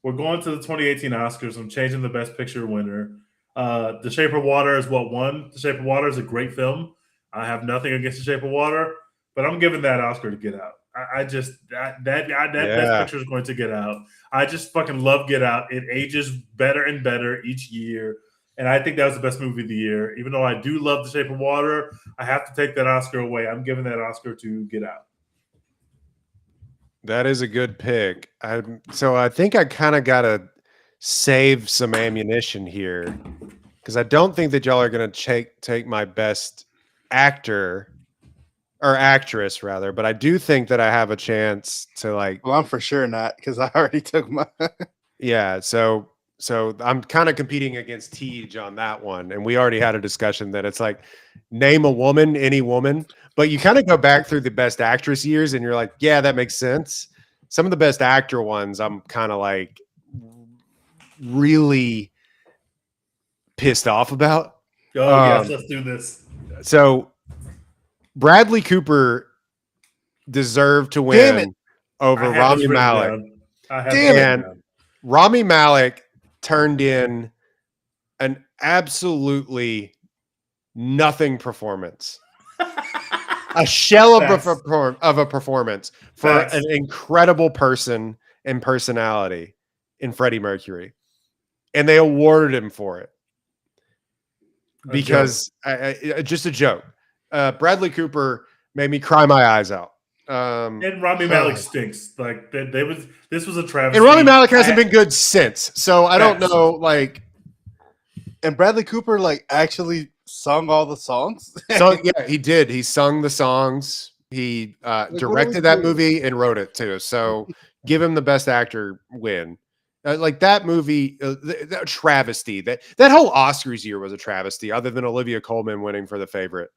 we're going to the 2018 Oscars. I'm changing the Best Picture winner. The Shape of Water is what won. The Shape of Water is a great film. I have nothing against The Shape of Water, but I'm giving that Oscar to Get Out. That Best Picture is going to Get Out. I just fucking love Get Out. It ages better and better each year. And I think that was the best movie of the year. Even though I do love The Shape of Water, I have to take that Oscar away. I'm giving that Oscar to Get Out. That is a good pick. So I think I kind of got to save some ammunition here because I don't think that y'all are going to take my best actor or actress rather, but I do think that I have a chance to like. Well, I'm for sure not because I already took my. Yeah. So I'm kind of competing against Tej on that one. And we already had a discussion that it's like name a woman, any woman, but you kind of go back through the best actress years and you're like, yeah, that makes sense. Some of the best actor ones, I'm kind of like really pissed off about. Oh, yes, let's do this. So Bradley Cooper deserved to win over Rami Malek. And Rami Malek turned in an absolutely nothing performance. A shell of a performance for an incredible person and personality in Freddie Mercury. And they awarded him for it. Because just a joke. Bradley Cooper made me cry my eyes out. And Rami Malek stinks. Like this was a travesty. And Rami Malek hasn't been good since. So I don't know, like. And Bradley Cooper like actually sung all the songs. So yeah, he did. He sung the songs. He directed that movie and wrote it too. So give him the best actor win. Like that movie, that travesty. That whole Oscars year was a travesty. Other than Olivia Colman winning for The Favorite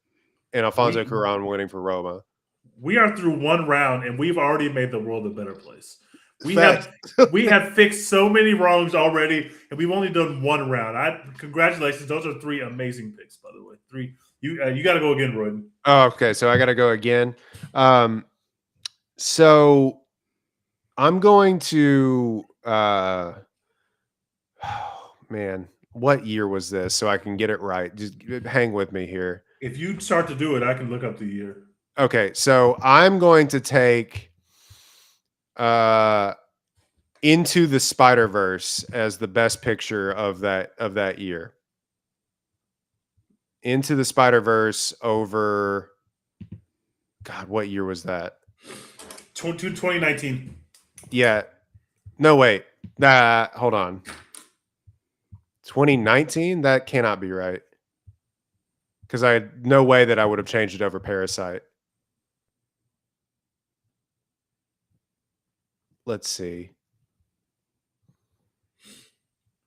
and Alfonso Cuarón winning for Roma. We are through one round, and we've already made the world a better place. We have fixed so many wrongs already, and we've only done one round. Congratulations. Those are 3 amazing picks, by the way. 3. You got to go again, Royden. Oh, okay. So I got to go again. So I'm going to. Man, what year was this? So I can get it right. Just hang with me here. If you start to do it, I can look up the year. Okay, so I'm going to take Into the Spider-Verse as the best picture of that year. Into the Spider-Verse over God, what year was that? 2019. Yeah. No, wait. Hold on. 2019? That cannot be right. Because I had no way that I would have changed it over Parasite. Let's see.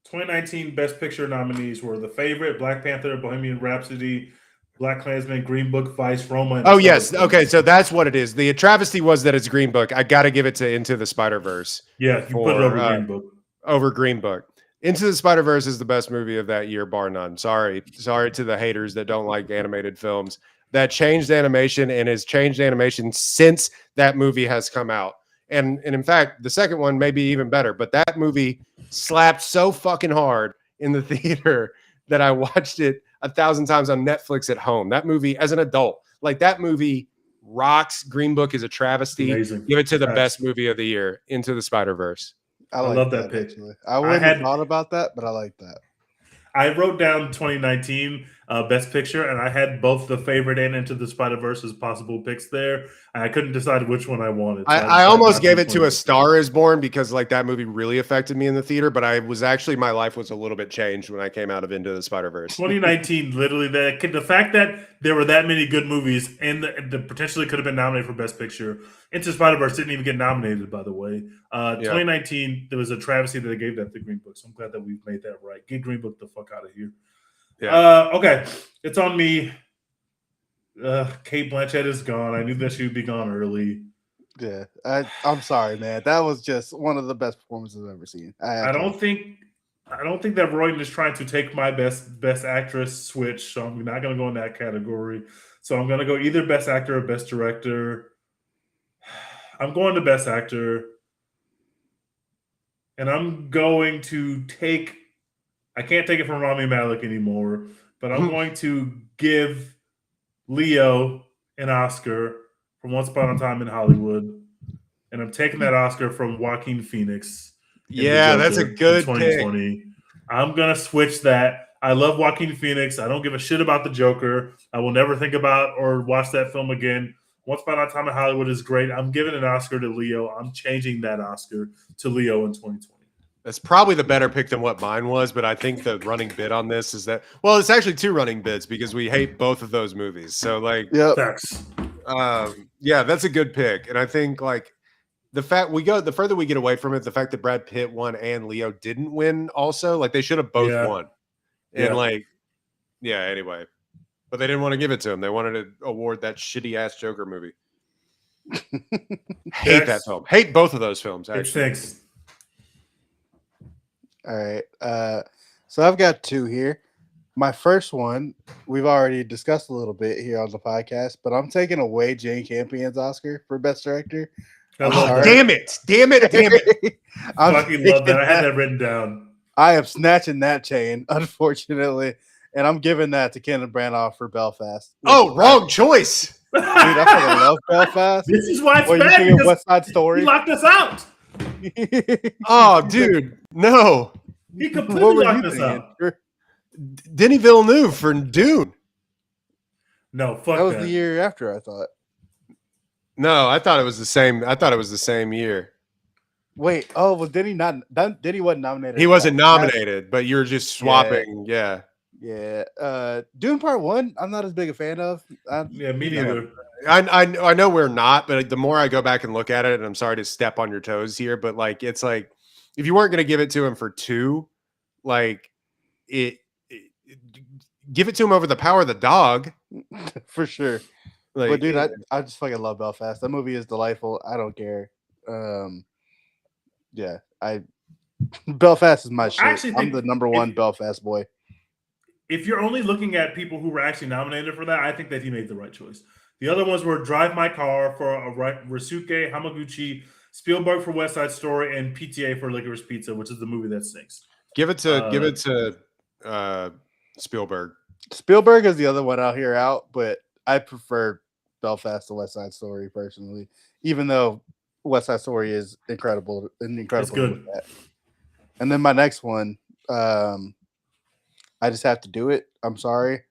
2019 Best Picture nominees were The Favorite, Black Panther, Bohemian Rhapsody, Black Klansman, Green Book, Vice, Roma. And Oh A Star yes, Is Born. okay, so that's what it is. The travesty was that it's Green Book. I got to give it to Into the Spider-Verse Yeah, you put it over Green Book. over Green Book. Into the Spider-Verse is the best movie of that year, bar none. Sorry to the haters that don't like animated films. That changed animation and has changed animation since that movie has come out. And in fact, the second one may be even better. But that movie slapped so fucking hard in the theater that I watched it 1,000 times on Netflix at home. That movie, as an adult, like that movie rocks. Green Book is a travesty. Amazing. Give it to the Facts. best movie of the year, Into the Spider-Verse. I love that pick. Actually. I wouldn't have thought about that, but I like that. I wrote down 2019 Best Picture, and I had both The Favorite and Into the Spider-Verse as possible picks there. And I couldn't decide which one I wanted. So I almost gave it to A Star Is Born because like that movie really affected me in the theater, but I was actually, my life was a little bit changed when I came out of Into the Spider-Verse. 2019, literally, the fact that there were that many good movies and the potentially could have been nominated for Best Picture. Into Spider-Verse didn't even get nominated, by the way. 2019, there was a travesty that they gave that to Green Book, so I'm glad that we've made that right. Get Green Book the fuck out of here. Yeah. Okay, it's on me. Kate Blanchett is gone. I knew that she would be gone early. Yeah, I'm sorry, man. That was just one of the best performances I've ever seen. I don't think that Royden is trying to take my best actress switch, so I'm not going to go in that category. So I'm going to go either best actor or best director. I'm going to best actor, and I'm going to take. I can't take it from Rami Malek anymore, but I'm going to give Leo an Oscar from Once Upon a Time in Hollywood, and I'm taking that Oscar from Joaquin Phoenix. Yeah, that's a good 2020. Pick. I'm gonna switch that. I love Joaquin Phoenix. I don't give a shit about the Joker. I will never think about or watch that film again. Once Upon a Time in Hollywood is great. I'm giving an Oscar to Leo. I'm changing that Oscar to Leo in 2020. That's probably the better pick than what mine was, but I think the running bid on this is that, well, it's actually two running bids because we hate both of those movies. So like, Facts. Yeah, that's a good pick. And I think like the further we get away from it, the fact that Brad Pitt won and Leo didn't win also, like they should have both won. And anyway, but they didn't want to give it to him. They wanted to award that shitty ass Joker movie. Hate that film. Hate both of those films. Actually. It stinks. All right. So I've got two here. My first one, we've already discussed a little bit here on the podcast, but I'm taking away Jane Campion's Oscar for Best Director. Damn it. I fucking love that. I had that written down. I am snatching that chain, unfortunately, and I'm giving that to Kenneth Branagh for Belfast. Oh, wrong choice. Dude, I fucking love Belfast. This is why it's What, bad. you West Side Story? He locked us out. Oh, dude, no. He completely locked us out. Denis Villeneuve for Dune. No, fuck that was the year after, I thought. No, I thought it was the same. I thought it was the same year. Wait, well, Denny wasn't nominated. He wasn't nominated, but you're just swapping. Yeah. Dune Part 1, I'm not as big a fan of. Me neither. I know we're not, but the more I go back and look at it, and I'm sorry to step on your toes here, but like it's like if you weren't going to give it to him for 2, like give it to him over The Power of the Dog for sure. Like, but dude, I just fucking love Belfast. That movie is delightful. I don't care. Belfast is my shit. I'm the number one Belfast boy. If you're only looking at people who were actually nominated for that, I think that he made the right choice. The other ones were Drive My Car for Ryusuke Hamaguchi, Spielberg for West Side Story, and PTA for Licorice Pizza, which is the movie that stinks. Give it to Spielberg. Spielberg is the other one out here but I prefer Belfast to West Side Story personally, even though West Side Story is incredible. It's good. And then my next one, I just have to do it. I'm sorry.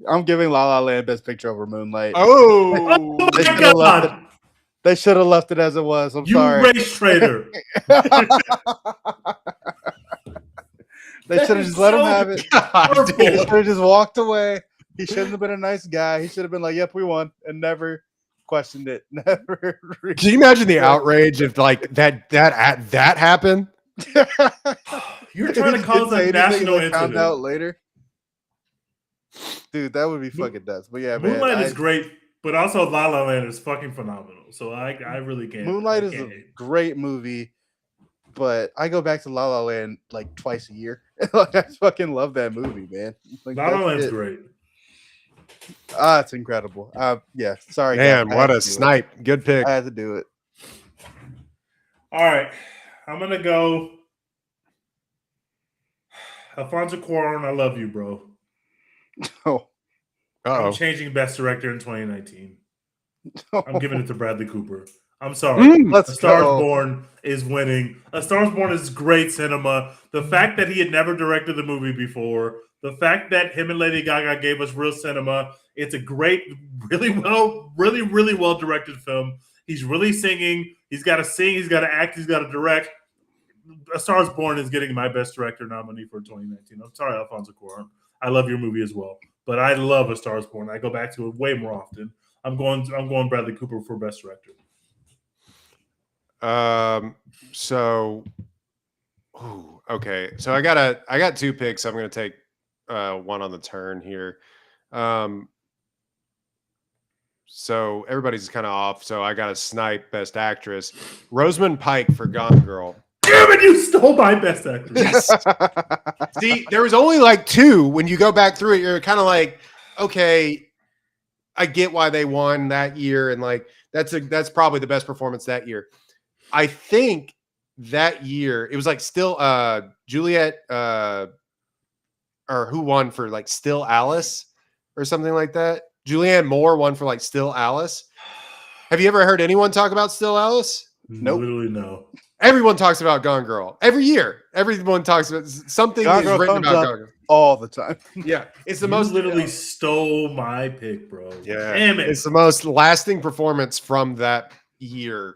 I'm giving La La Land Best Picture over Moonlight. Oh, they should have left it as it was. I'm sorry. You race traitor. They should have just let him have it. They should have just walked away. He shouldn't have been a nice guy. He should have been like, "Yep, we won," and never questioned it. Never. Can you imagine the outrage if like that happened? You're trying to cause a national incident. Found out later. Dude, that would be fucking nuts. But yeah, man, Moonlight is great, but also La La Land is fucking phenomenal. So I really can't. Moonlight I is can't a hate. great movie, but I go back to La La Land like twice a year. Like, I fucking love that movie, man. Like, La La that's Land's it. great. It's incredible. Yeah, sorry, Man, guys. what a snipe. Good pick. I had to do it. All right, I'm gonna go. Alfonso Cuarón, I love you, bro. Oh, I'm Uh-oh. changing Best Director in 2019. I'm giving it to Bradley Cooper. I'm sorry. let's A Star is go. Born is winning. A Star is Born is great cinema. The fact that he had never directed the movie before, the fact that him and Lady Gaga gave us real cinema, it's a great, really well directed film. He's really singing. He's got to sing. He's got to act. He's got to direct. A Star is Born is getting my Best Director nominee for 2019. I'm sorry, Alfonso Cuarón. I love your movie as well, but I love A Star is Born. I go back to it way more often. I'm going Bradley Cooper for Best Director. Okay. So I got two picks. I'm gonna take one on the turn here. So everybody's kind of off. So I got a snipe Best Actress. Rosamund Pike for Gone Girl. Damn it, you stole my Best Actress. Yes. See, there was only like two. When you go back through it, you're kind of like, okay, I get why they won that year, and like that's probably the best performance that year. I think that year it was like still Juliet or who won for like Still Alice or something like that. Julianne Moore won for like Still Alice. Have you ever heard anyone talk about Still Alice? Nope. Literally no. Everyone talks about Gone Girl every year. Everyone talks about something Gone is Girl written comes about up Gone Girl. all the time. Yeah, it's the You most literally stole my pick, bro. Yeah, Damn it. it's the most lasting performance from that year,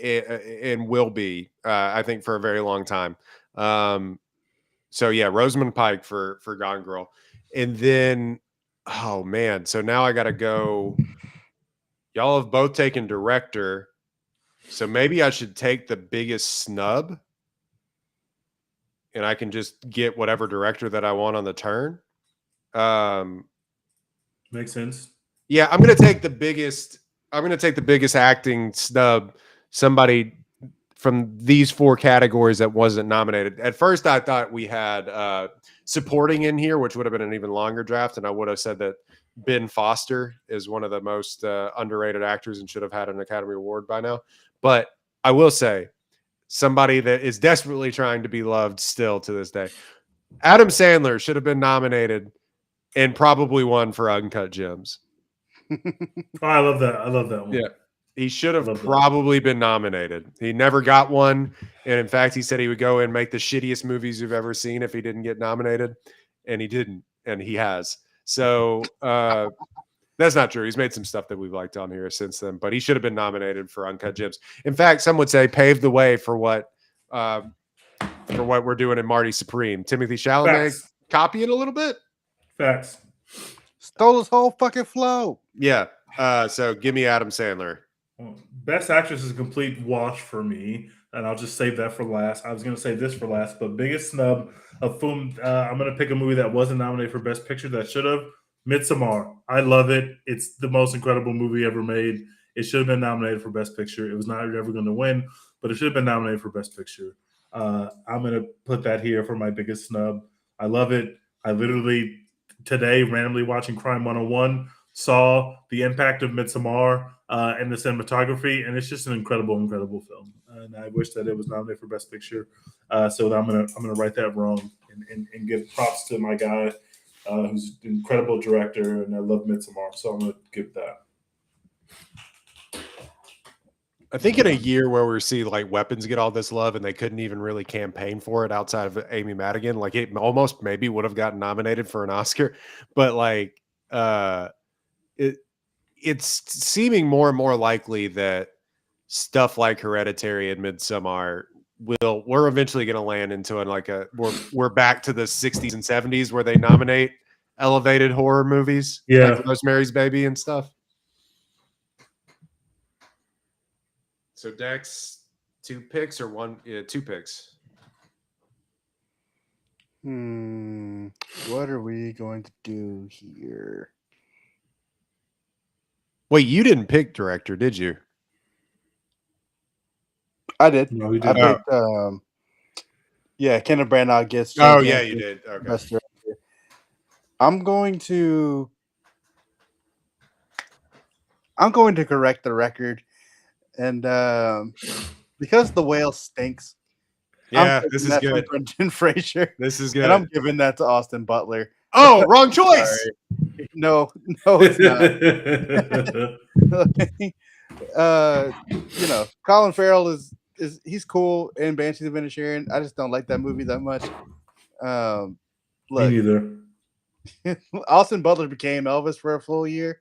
and will be, I think, for a very long time. So yeah, Rosamund Pike for Gone Girl, and then oh man, so now I got to go. Y'all have both taken director, so maybe I should take the biggest snub, and I can just get whatever director that I want on the turn. Makes sense. Yeah, I'm gonna take the biggest acting snub. Somebody from these four categories that wasn't nominated. At first, I thought we had supporting in here, which would have been an even longer draft, and I would have said that Ben Foster is one of the most underrated actors and should have had an Academy Award by now. But I will say, somebody that is desperately trying to be loved still to this day, Adam Sandler should have been nominated and probably won for Uncut Gems. Oh, I love that. I love that one. Yeah. He should have probably been nominated. He never got one. And in fact, he said he would go and make the shittiest movies you've ever seen if he didn't get nominated. And he didn't. And he has. So that's not true. He's made some stuff that we've liked on here since then, but he should have been nominated for Uncut Gems. In fact, some would say paved the way for what we're doing in Marty Supreme. Timothy Chalamet copying a little bit. Facts. Stole his whole fucking flow. Yeah. So give me Adam Sandler. Best Actress is a complete wash for me, and I'll just save that for last. I was going to say this for last, but biggest snub of film. I'm going to pick a movie that wasn't nominated for Best Picture that should have. Midsommar. I love it. It's the most incredible movie ever made. It should have been nominated for Best Picture. It was not ever going to win, but it should have been nominated for Best Picture. I'm going to put that here for my biggest snub. I love it. I literally today, randomly watching Crime 101, saw the impact of Midsommar and the cinematography, and it's just an incredible film. And I wish that it was nominated for Best Picture. So I'm gonna right that wrong and give props to my guy, who's an incredible director, and I love Midsommar. So I'm gonna give that. I think in a year where we see like Weapons get all this love and they couldn't even really campaign for it outside of Amy Madigan, like it almost maybe would have gotten nominated for an Oscar, but like it's seeming more and more likely that stuff like Hereditary and Midsommar we're eventually going to land into we're back to the 60s and 70s where they nominate elevated horror movies, like Rosemary's Baby and stuff. So Dex, 2 picks or one? Yeah, 2 picks. I'm What are we going to do here? Wait, you didn't pick director, did you? I did. No, he I didn't. picked. Yeah, Kenneth Branagh gets. Oh, James yeah, Mangold you did. Okay. Best director. I'm going to correct the record, and because The Whale stinks, I'm Yeah, this taking is that from good. Brendan Fraser, This is and I'm good. giving that to Austin Butler. Oh, wrong choice. Sorry. No, it's not. Colin Farrell is he's cool in Banshees of Inisherin. I just don't like that movie that much. Me Look, neither. Austin Butler became Elvis for a full year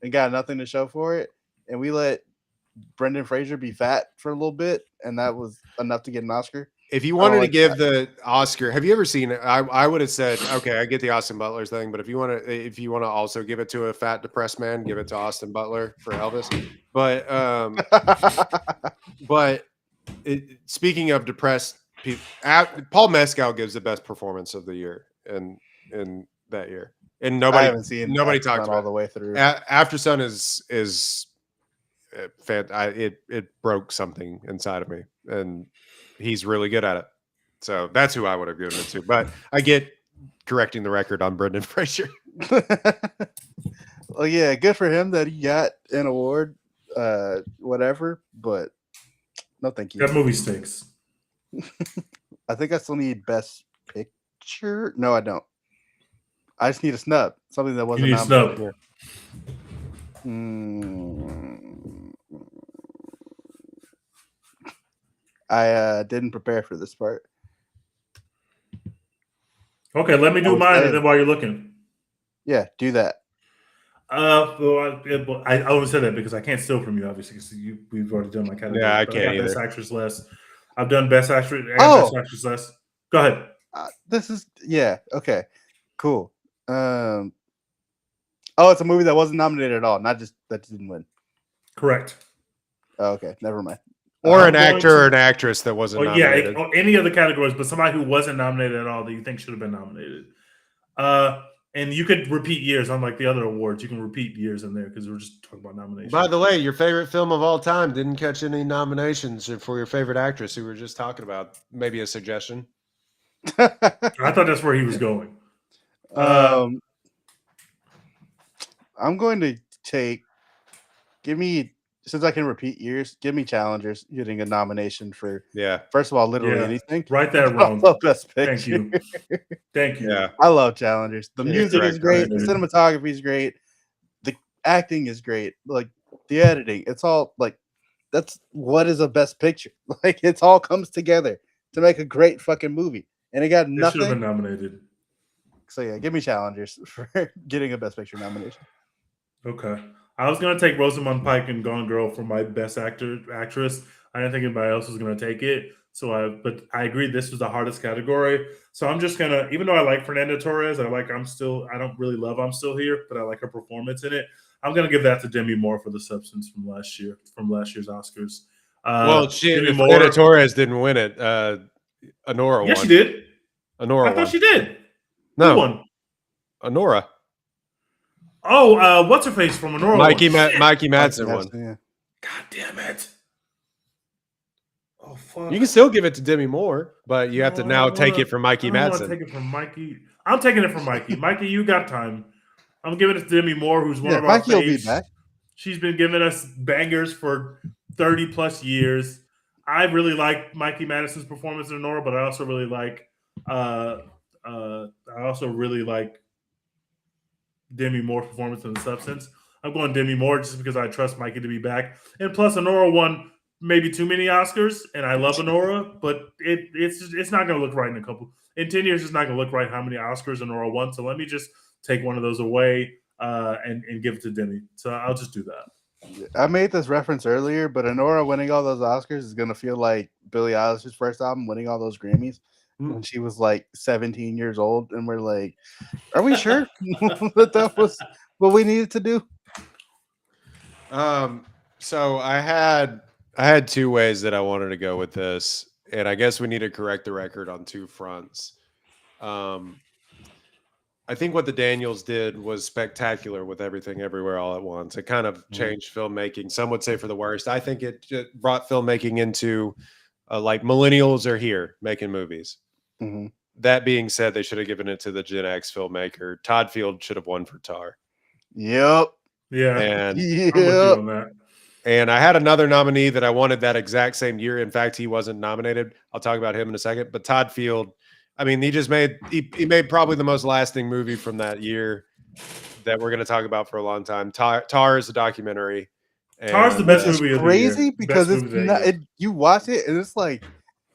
and got nothing to show for it, and we let Brendan Fraser be fat for a little bit, and that was enough to get an Oscar. If you I don't wanted to like give the Oscar, have you ever seen it? I would have said, okay, I get the Austin Butler thing, but if you want to also give it to a fat depressed man, give it to Austin Butler for Elvis. But speaking of depressed people, Paul Mescal gives the best performance of the year in that year, and I haven't seen nobody After talked Sun about all the way through. After Sun is it broke something inside of me, and he's really good at it. So that's who I would have given it to. But I get correcting the record on Brendan Fraser. Well, yeah, good for him that he got an award, whatever. But no, thank you. That movie stinks. I think I still need Best Picture. No, I don't. I just need a snub, something that wasn't need a nominated snub. here. I didn't prepare for this part. Okay, let me do mine, and then while you're looking, yeah, do that. Well, I only said that because I can't steal from you, obviously, because we've already done my category. Yeah, I But can't got either. Best Actress less. I've done Best Actress. Oh! Best Actress less. Go ahead. This is okay, cool. Oh, it's a movie that wasn't nominated at all, not just that didn't win. Correct. Oh, okay, never mind. Or an actor or an actress that wasn't nominated. Yeah, any other categories, but somebody who wasn't nominated at all that you think should have been nominated. And you could repeat years, unlike the other awards. You can repeat years in there because we're just talking about nominations. By the way, your favorite film of all time didn't catch any nominations for your favorite actress who we were just talking about. Maybe a suggestion. I thought that's where he was going. I'm going to since I can repeat years, give me Challengers getting a nomination for first of all, literally anything. Right that wrong. Best Picture. Thank you. Thank you. Yeah. I love Challengers. The music is great, the cinematography is great, the acting is great, like the editing. It's all like that's what is a Best Picture. Like it's all comes together to make a great fucking movie. And it got nothing. It should have been nominated. So yeah, give me Challengers for getting a Best Picture nomination. Okay. I was gonna take Rosamund Pike and Gone Girl for my Best Actress. I didn't think anybody else was gonna take it. But I agree this was the hardest category. So I'm just gonna, even though I like Fernanda Torres, I don't really love I'm Still Here, but I like her performance in it. I'm gonna give that to Demi Moore for The Substance from last year's Oscars. Fernanda Torres didn't win it. Honora won. Yes, she did. Honora I thought she did. No. Who won? Honora. Oh, what's her face from Honora? Mikey Madsen won. Yeah. God damn it. Oh fuck! You can still give it to Demi Moore, but you have to now take it from Mikey Madsen. Take it from Mikey. I'm taking it from Mikey. Mikey, you got time. I'm giving it to Demi Moore, who's one of our Mikey will be back. She's been giving us bangers for 30 plus years. I really like Mikey Madison's performance in Nora, but I also really like Demi Moore's performance in The Substance. I'm going Demi Moore just because I trust Mikey to be back. And plus, Honora won maybe too many Oscars, and I love Honora, but it's not going to look right in 10 years. It's not going to look right how many Oscars Honora won. So let me just take one of those away and give it to Demi. So I'll just do that. I made this reference earlier, but Honora winning all those Oscars is going to feel like Billie Eilish's first album winning all those Grammys when she was like 17 years old, and we're like, are we sure that was what we needed to do? So I had two ways that I wanted to go with this, and I guess we need to correct the record on two fronts. I think what the Daniels did was spectacular with Everything Everywhere All at Once. It kind of changed filmmaking. Some would say for the worst. I think it brought filmmaking into like millennials are here making movies. Mm-hmm. That being said, they should have given it to the Gen X filmmaker. Todd Field should have won for Tar. Yep. Yeah. And I'm with you on that. And I had another nominee that I wanted that exact same year. In fact, he wasn't nominated. I'll talk about him in a second. But Todd Field, I mean, he made probably the most lasting movie from that year that we're going to talk about for a long time. Tar is a documentary. Tar's the best movie of the year. Crazy because it's not. You watch it and it's like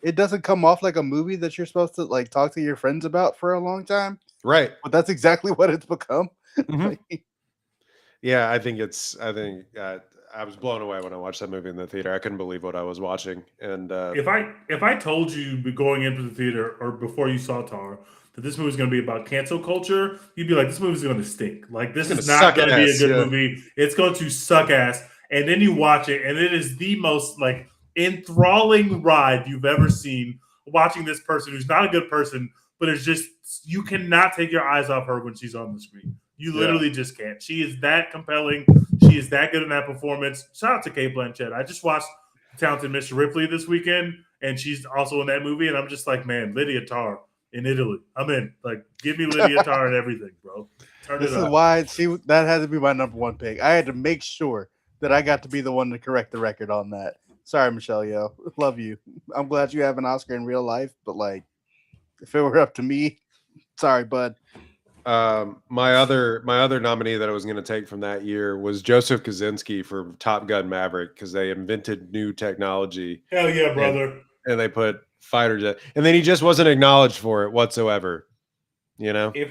it doesn't come off like a movie that you're supposed to like talk to your friends about for a long time. Right. But that's exactly what it's become. Mm-hmm. Yeah, I think I was blown away when I watched that movie in the theater. I couldn't believe what I was watching. And if I told you going into the theater or before you saw Tar that this movie is going to be about cancel culture, you'd be like, this movie's going to stink. Like, this is not going to be a good movie. It's going to suck ass. And then you watch it, and it is the most like enthralling ride you've ever seen. Watching this person who's not a good person, but it's just you cannot take your eyes off her when she's on the screen. You literally just can't. She is that compelling. She is that good in that performance. Shout out to Kate Blanchett. I just watched Talented Mr. Ripley this weekend, and she's also in that movie. And I'm just like, man, Lydia Tarr in Italy. I'm in. Like, give me Lydia Tarr and everything, bro. This is why that had to be my number one pick. I had to make sure that I got to be the one to correct the record on that. Sorry, Michelle Yeoh. Love you. I'm glad you have an Oscar in real life, but like, if it were up to me, sorry, bud. My other nominee that I was going to take from that year was Joseph Kosinski for Top Gun Maverick because they invented new technology. Hell yeah, brother! And they put fighter jet, and then he just wasn't acknowledged for it whatsoever. You know, he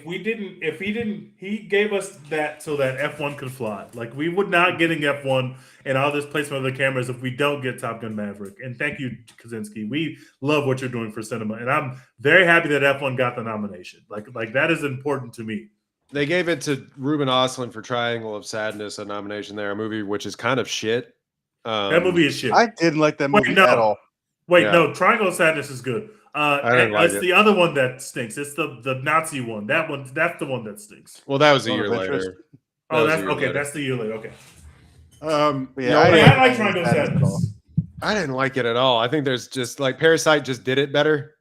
gave us that so that F1 could fly. Like, we would not getting F1 and all this placement of the cameras if we don't get Top Gun Maverick. And thank you, Kosinski. We love what you're doing for cinema, and I'm very happy that F1 got the nomination. Like that is important to me. They gave it to Ruben Östlund for Triangle of Sadness, a nomination there, a movie which is kind of shit. That movie is shit. I didn't like that movie at all. No, Triangle of Sadness is good. It's the other one that stinks. It's the Nazi one. That's the one that stinks. Well, that was a year later. Oh, that's okay. That's the year later. Okay. I like Triangle of Sadness. I didn't like it at all. I think there's just like Parasite just did it better.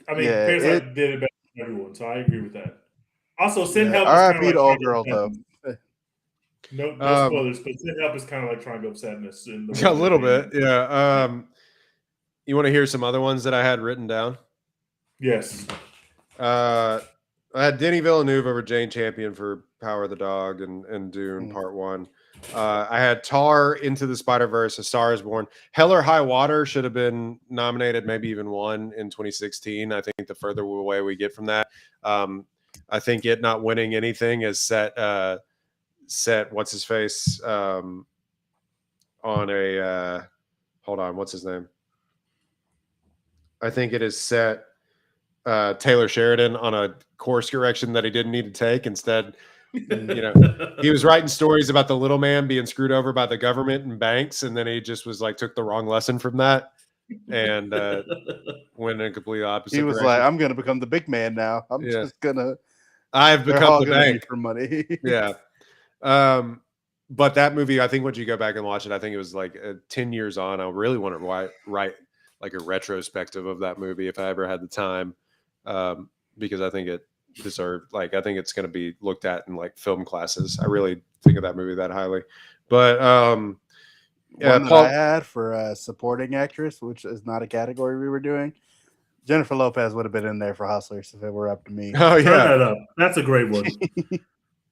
I mean, Parasite did it better than everyone, so I agree with that. Also, Sin Help. R.I.P. to All Girls though. No spoilers, but Sin Help is kind of like Triangle of Sadness. A little bit, yeah. You want to hear some other ones that I had written down? Yes. I had Denis Villeneuve over Jane Champion for Power of the Dog and Dune Part 1. I had Tar, Into the Spider-Verse, A Star is Born. Hell or High Water should have been nominated, maybe even won in 2016. I think the further away we get from that, I think it not winning anything is set what's his face on a hold on, what's his name? I think it is set Taylor Sheridan on a course correction that he didn't need to take. Instead, he was writing stories about the little man being screwed over by the government and banks, and then he just was like took the wrong lesson from that and went in a completely opposite. He was direction. like, "I'm going to become the big man now. I'm just gonna. I've become the bank for money." Yeah. But that movie, I think once you go back and watch it, I think it was like 10 years on. I really want to write like a retrospective of that movie if I ever had the time, because I think it deserved, I think it's going to be looked at in like film classes. I really think of that movie that highly. But one that I had for supporting actress, which is not a category we were doing, Jennifer Lopez would have been in there for Hustlers if it were up to me. Oh yeah, turn that up. That's a great one.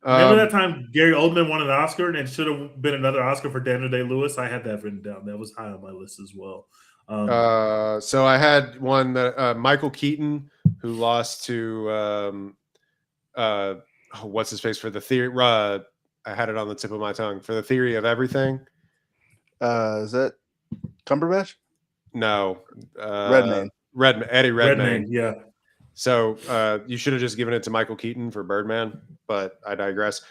Remember that time Gary Oldman won an Oscar and it should have been another Oscar for Daniel Day-Lewis? I had that written down. That was high on my list as well. So I had one that Michael Keaton, who lost to what's his face for The Theory. I had it on the tip of my tongue for The Theory of Everything. Is that Cumberbatch? No, Eddie Redmayne. Yeah. So you should have just given it to Michael Keaton for Birdman, but I digress.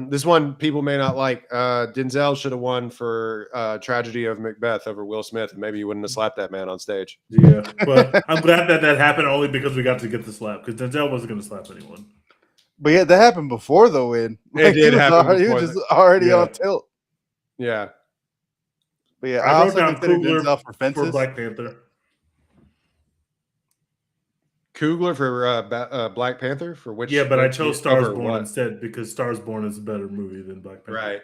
This one people may not like. Denzel should have won for Tragedy of Macbeth over Will Smith, and maybe you wouldn't have slapped that man on stage. Yeah, but I'm glad that happened only because we got to get the slap, because Denzel wasn't going to slap anyone. But yeah, that happened before the win. It did happen He before was just already Yeah. on tilt. Yeah. But yeah, I I wrote also down consider Coogler Denzel for for Fences. Black Panther. Coogler for Black Panther for which? Yeah, but I which chose year- Stars over Born what? instead because Stars Born is a better movie than Black Panther. Right.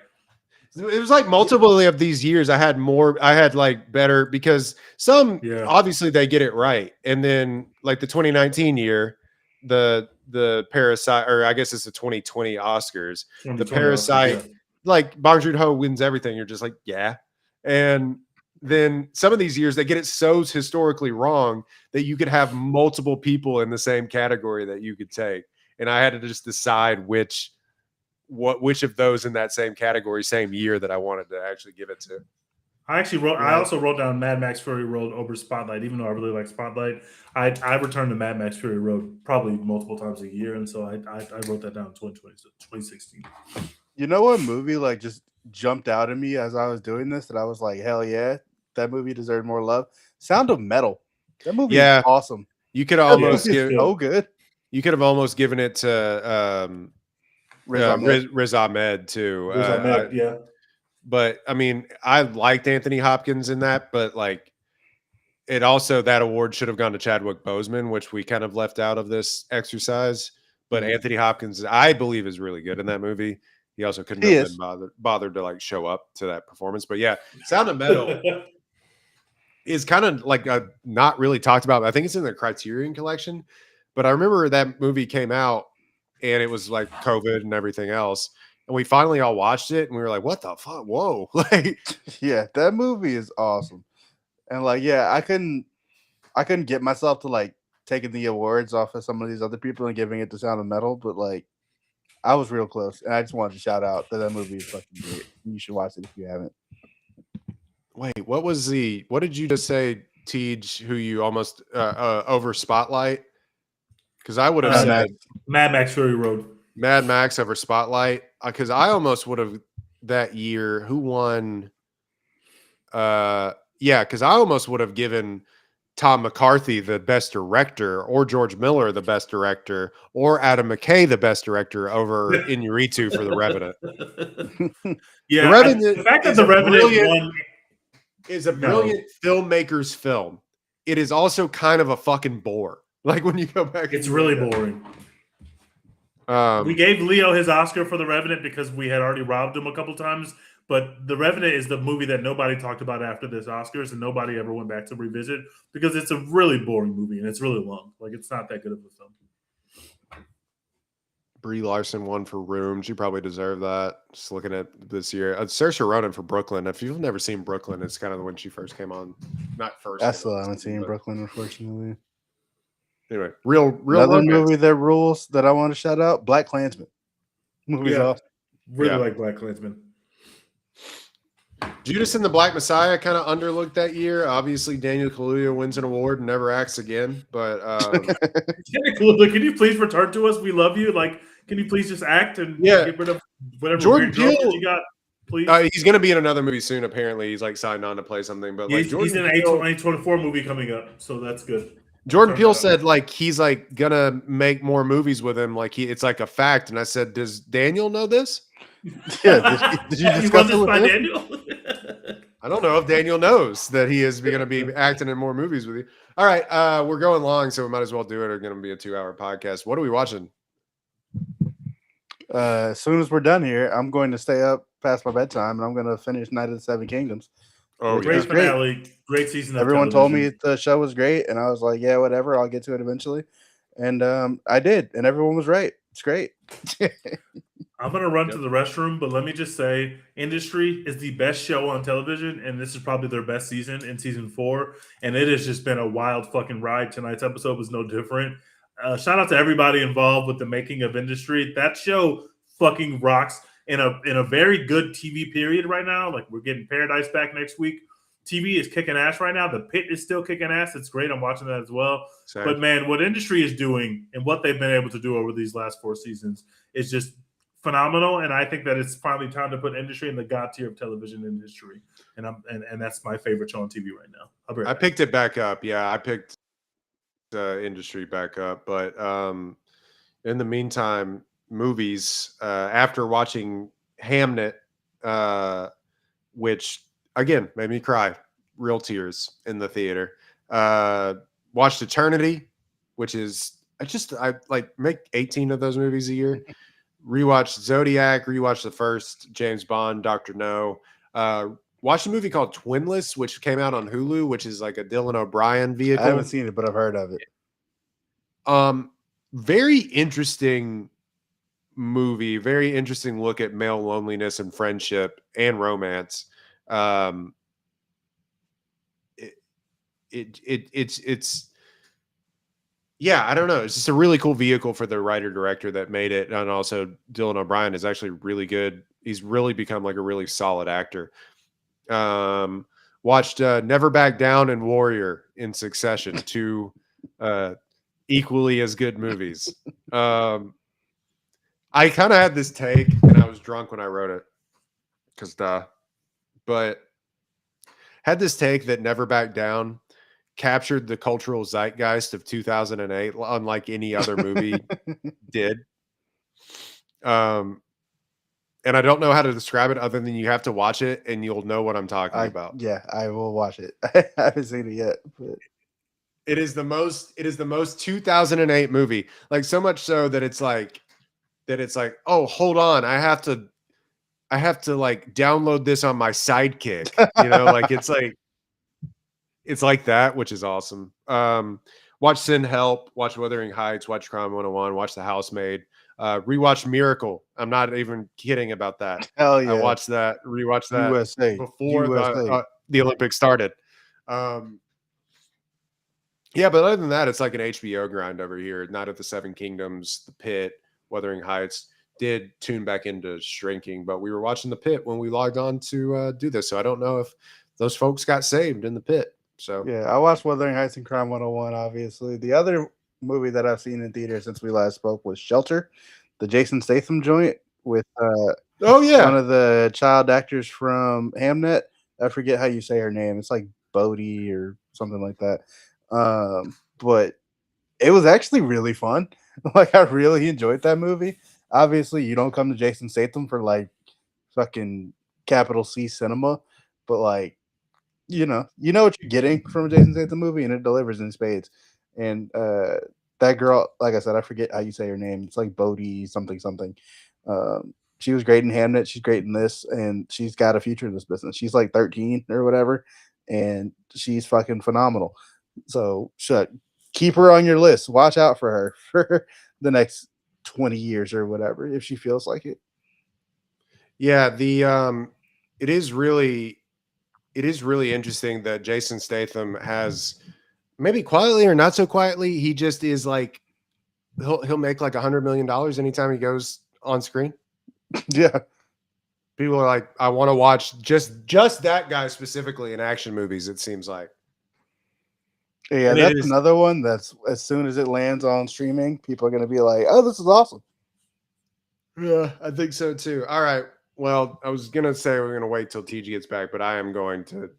It was like multiple of these years. I had like better because some obviously they get it right, and then like the 2019 year, the Parasite, or I guess it's the 2020 Oscars, the Parasite, like Bong Joon-ho wins everything. You're just like, yeah, and then some of these years they get it so historically wrong that you could have multiple people in the same category that you could take, and I had to just decide which of those in that same category, same year that I wanted to actually give it to. I also wrote down Mad Max Fury Road over Spotlight, even though I really like Spotlight. I returned to Mad Max Fury Road probably multiple times a year, and so I wrote that down in 2016. You know what movie like just jumped out at me as I was doing this that I was like, hell yeah, that movie deserved more love? Sound of Metal. That movie is awesome. You could almost so good. You could have almost given it to Riz Ahmed too. Riz Ahmed, yeah. But I mean, I liked Anthony Hopkins in that, but like it also, that award should have gone to Chadwick Boseman, which we kind of left out of this exercise. But Anthony Hopkins, I believe, is really good in that movie. He also couldn't have been bothered to like show up to that performance. But yeah, Sound of Metal is kind of like not really talked about. I think it's in the Criterion Collection. But I remember that movie came out and it was like COVID and everything else. And we finally all watched it and we were like, what the fuck? Whoa. Like, yeah, that movie is awesome. And like, yeah, I couldn't get myself to like taking the awards off of some of these other people and giving it to Sound of Metal, but like I was real close. And I just wanted to shout out that movie is fucking great. You should watch it if you haven't. Wait, what did you just say, Tej, who you almost over Spotlight? Because I would have said Mad Max Fury Road. Mad Max over Spotlight. Because I almost would have that year. Who won? Yeah, because I almost would have given Tom McCarthy the best director, or George Miller the best director, or Adam McKay the best director over Iñárritu for The Revenant. Yeah, The Revenant, the fact that The Revenant is a brilliant filmmaker's film. It is also kind of a fucking bore. Like when you go back, it's really boring. We gave Leo his Oscar for The Revenant because we had already robbed him a couple times. But The Revenant is the movie that nobody talked about after this Oscars, and nobody ever went back to revisit because it's a really boring movie and it's really long. Like, it's not that good of a film. Brie Larson won for Room. She probably deserved that. Just looking at this year, Saoirse Ronan for Brooklyn. If you've never seen Brooklyn, it's kind of when she first came on. Not first. I still haven't seen Brooklyn, unfortunately. Anyway, real another movie that rules that I want to shout out: Black Klansman. Movie's awesome. Really like Black Klansman. Judas and the Black Messiah kind of underlooked that year. Obviously, Daniel Kaluuya wins an award and never acts again. But Daniel Kaluuya, can you please return to us? We love you. Like, can you please just act and get rid of whatever Jordan Peele you got? Please. He's going to be in another movie soon. Apparently, he's like signed on to play something. But like he's in an A24 movie coming up, so that's good. Jordan Peele said like he's like gonna make more movies with him. Like it's like a fact. And I said, does Daniel know this? Yeah, did you discuss it with Daniel? I don't know if Daniel knows that he is going to be acting in more movies with you. All right, we're going long, so we might as well do it. It's going to be a 2-hour podcast. What are we watching? As soon as we're done here, I'm going to stay up past my bedtime, and I'm going to finish Night of the Seven Kingdoms. Oh, great finale, great season. Everyone told me the show was great, and I was like, yeah, whatever, I'll get to it eventually. And I did, and everyone was right. It's great. I'm going to run to the restroom, but let me just say, Industry is the best show on television, and this is probably their best season in season 4, and it has just been a wild fucking ride. Tonight's episode was no different. Shout out to everybody involved with the making of Industry. That show fucking rocks in a very good TV period right now. Like, we're getting Paradise back next week. TV is kicking ass right now. The Pit is still kicking ass. It's great. I'm watching that as well. Same. But man, what Industry is doing and what they've been able to do over these last 4 seasons is just phenomenal. And I think that it's finally time to put Industry in the god tier of television industry. And that's my favorite show on TV right now. I picked it back up. Yeah, I picked Industry back up. But in the meantime, movies after watching Hamnet, which again made me cry, real tears in the theater. Watched Eternity, which is I like make 18 of those movies a year. Rewatched Zodiac, rewatched the first James Bond, Dr. No. Watched a movie called Twinless, which came out on Hulu, which is like a Dylan O'Brien vehicle. I haven't seen it, but I've heard of it. Very interesting movie, very interesting look at male loneliness and friendship and romance. It's yeah, I don't know. It's just a really cool vehicle for the writer director that made it, and also Dylan O'Brien is actually really good. He's really become like a really solid actor. Watched Never Back Down and Warrior in succession, two equally as good movies. I kind of had this take, and I was drunk when I wrote it, but had this take that Never Back Down captured the cultural zeitgeist of 2008, unlike any other movie did. And I don't know how to describe it other than you have to watch it and you'll know what I'm talking about. Yeah, I will watch it. I haven't seen it yet, but it is the most 2008 movie. Like so much so that it's like, oh, hold on, I have to like download this on my Sidekick. You know, like it's like that, which is awesome. Watch Sin Help, watch Wuthering Heights, watch Crime 101, watch The Housemaid. Rewatch Miracle. I'm not even kidding about that. Hell yeah. I watched that, rewatched that USA. before the Olympics started. Yeah, but other than that, it's like an HBO grind over here. Night of the Seven Kingdoms, The Pit, Wuthering Heights. Did tune back into Shrinking, but we were watching The Pit when we logged on to do this. So I don't know if those folks got saved in The Pit. So yeah, I watched Wuthering Heights and Crime 101, obviously. The other movie that I've seen in theater since we last spoke was Shelter, the Jason Statham joint with oh yeah, one of the child actors from Hamnet. I forget how you say her name. It's like Bodhi or something like that. But it was actually really fun. Like I really enjoyed that movie. Obviously, you don't come to Jason Statham for like fucking capital C cinema, but like you know what you're getting from a Jason Statham movie, and it delivers in spades. And that girl, like I said, I forget how you say her name. It's like Bodhi something something. She was great in Hamnet. She's great in this, and she's got a future in this business. She's like 13 or whatever, and she's fucking phenomenal. So keep her on your list. Watch out for her for the next 20 years or whatever if she feels like it. Yeah, it is really interesting that Jason Statham has, maybe quietly or not so quietly, he just is like he'll make like $100 million anytime he goes on screen. Yeah. People are like, I want to watch just that guy specifically in action movies, it seems like. Yeah, and that's another one that's as soon as it lands on streaming, people are going to be like, oh, this is awesome. Yeah, I think so too. All right. Well, I was gonna say we're gonna wait till TG gets back, but I am going to.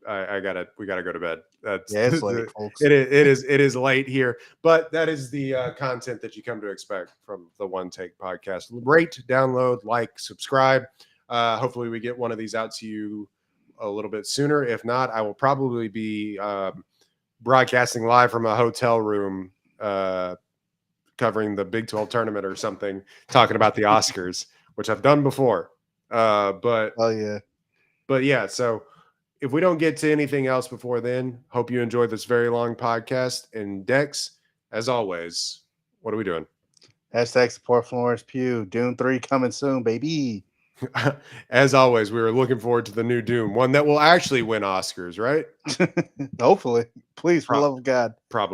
We gotta go to bed. It's late, folks. It is late here, but that is the content that you come to expect from the One Take podcast. Rate, download, like, subscribe. Hopefully, we get one of these out to you a little bit sooner. If not, I will probably be broadcasting live from a hotel room, covering the Big 12 tournament or something, talking about the Oscars, which I've done before. But yeah, so if we don't get to anything else before then, hope you enjoyed this very long podcast. And Dex, as always, what are we doing? Hashtag support Florence Pugh. Doom 3 coming soon, baby. As always, we were looking forward to the new Doom, one that will actually win Oscars, right? Hopefully. Please, for the love of God. Probably.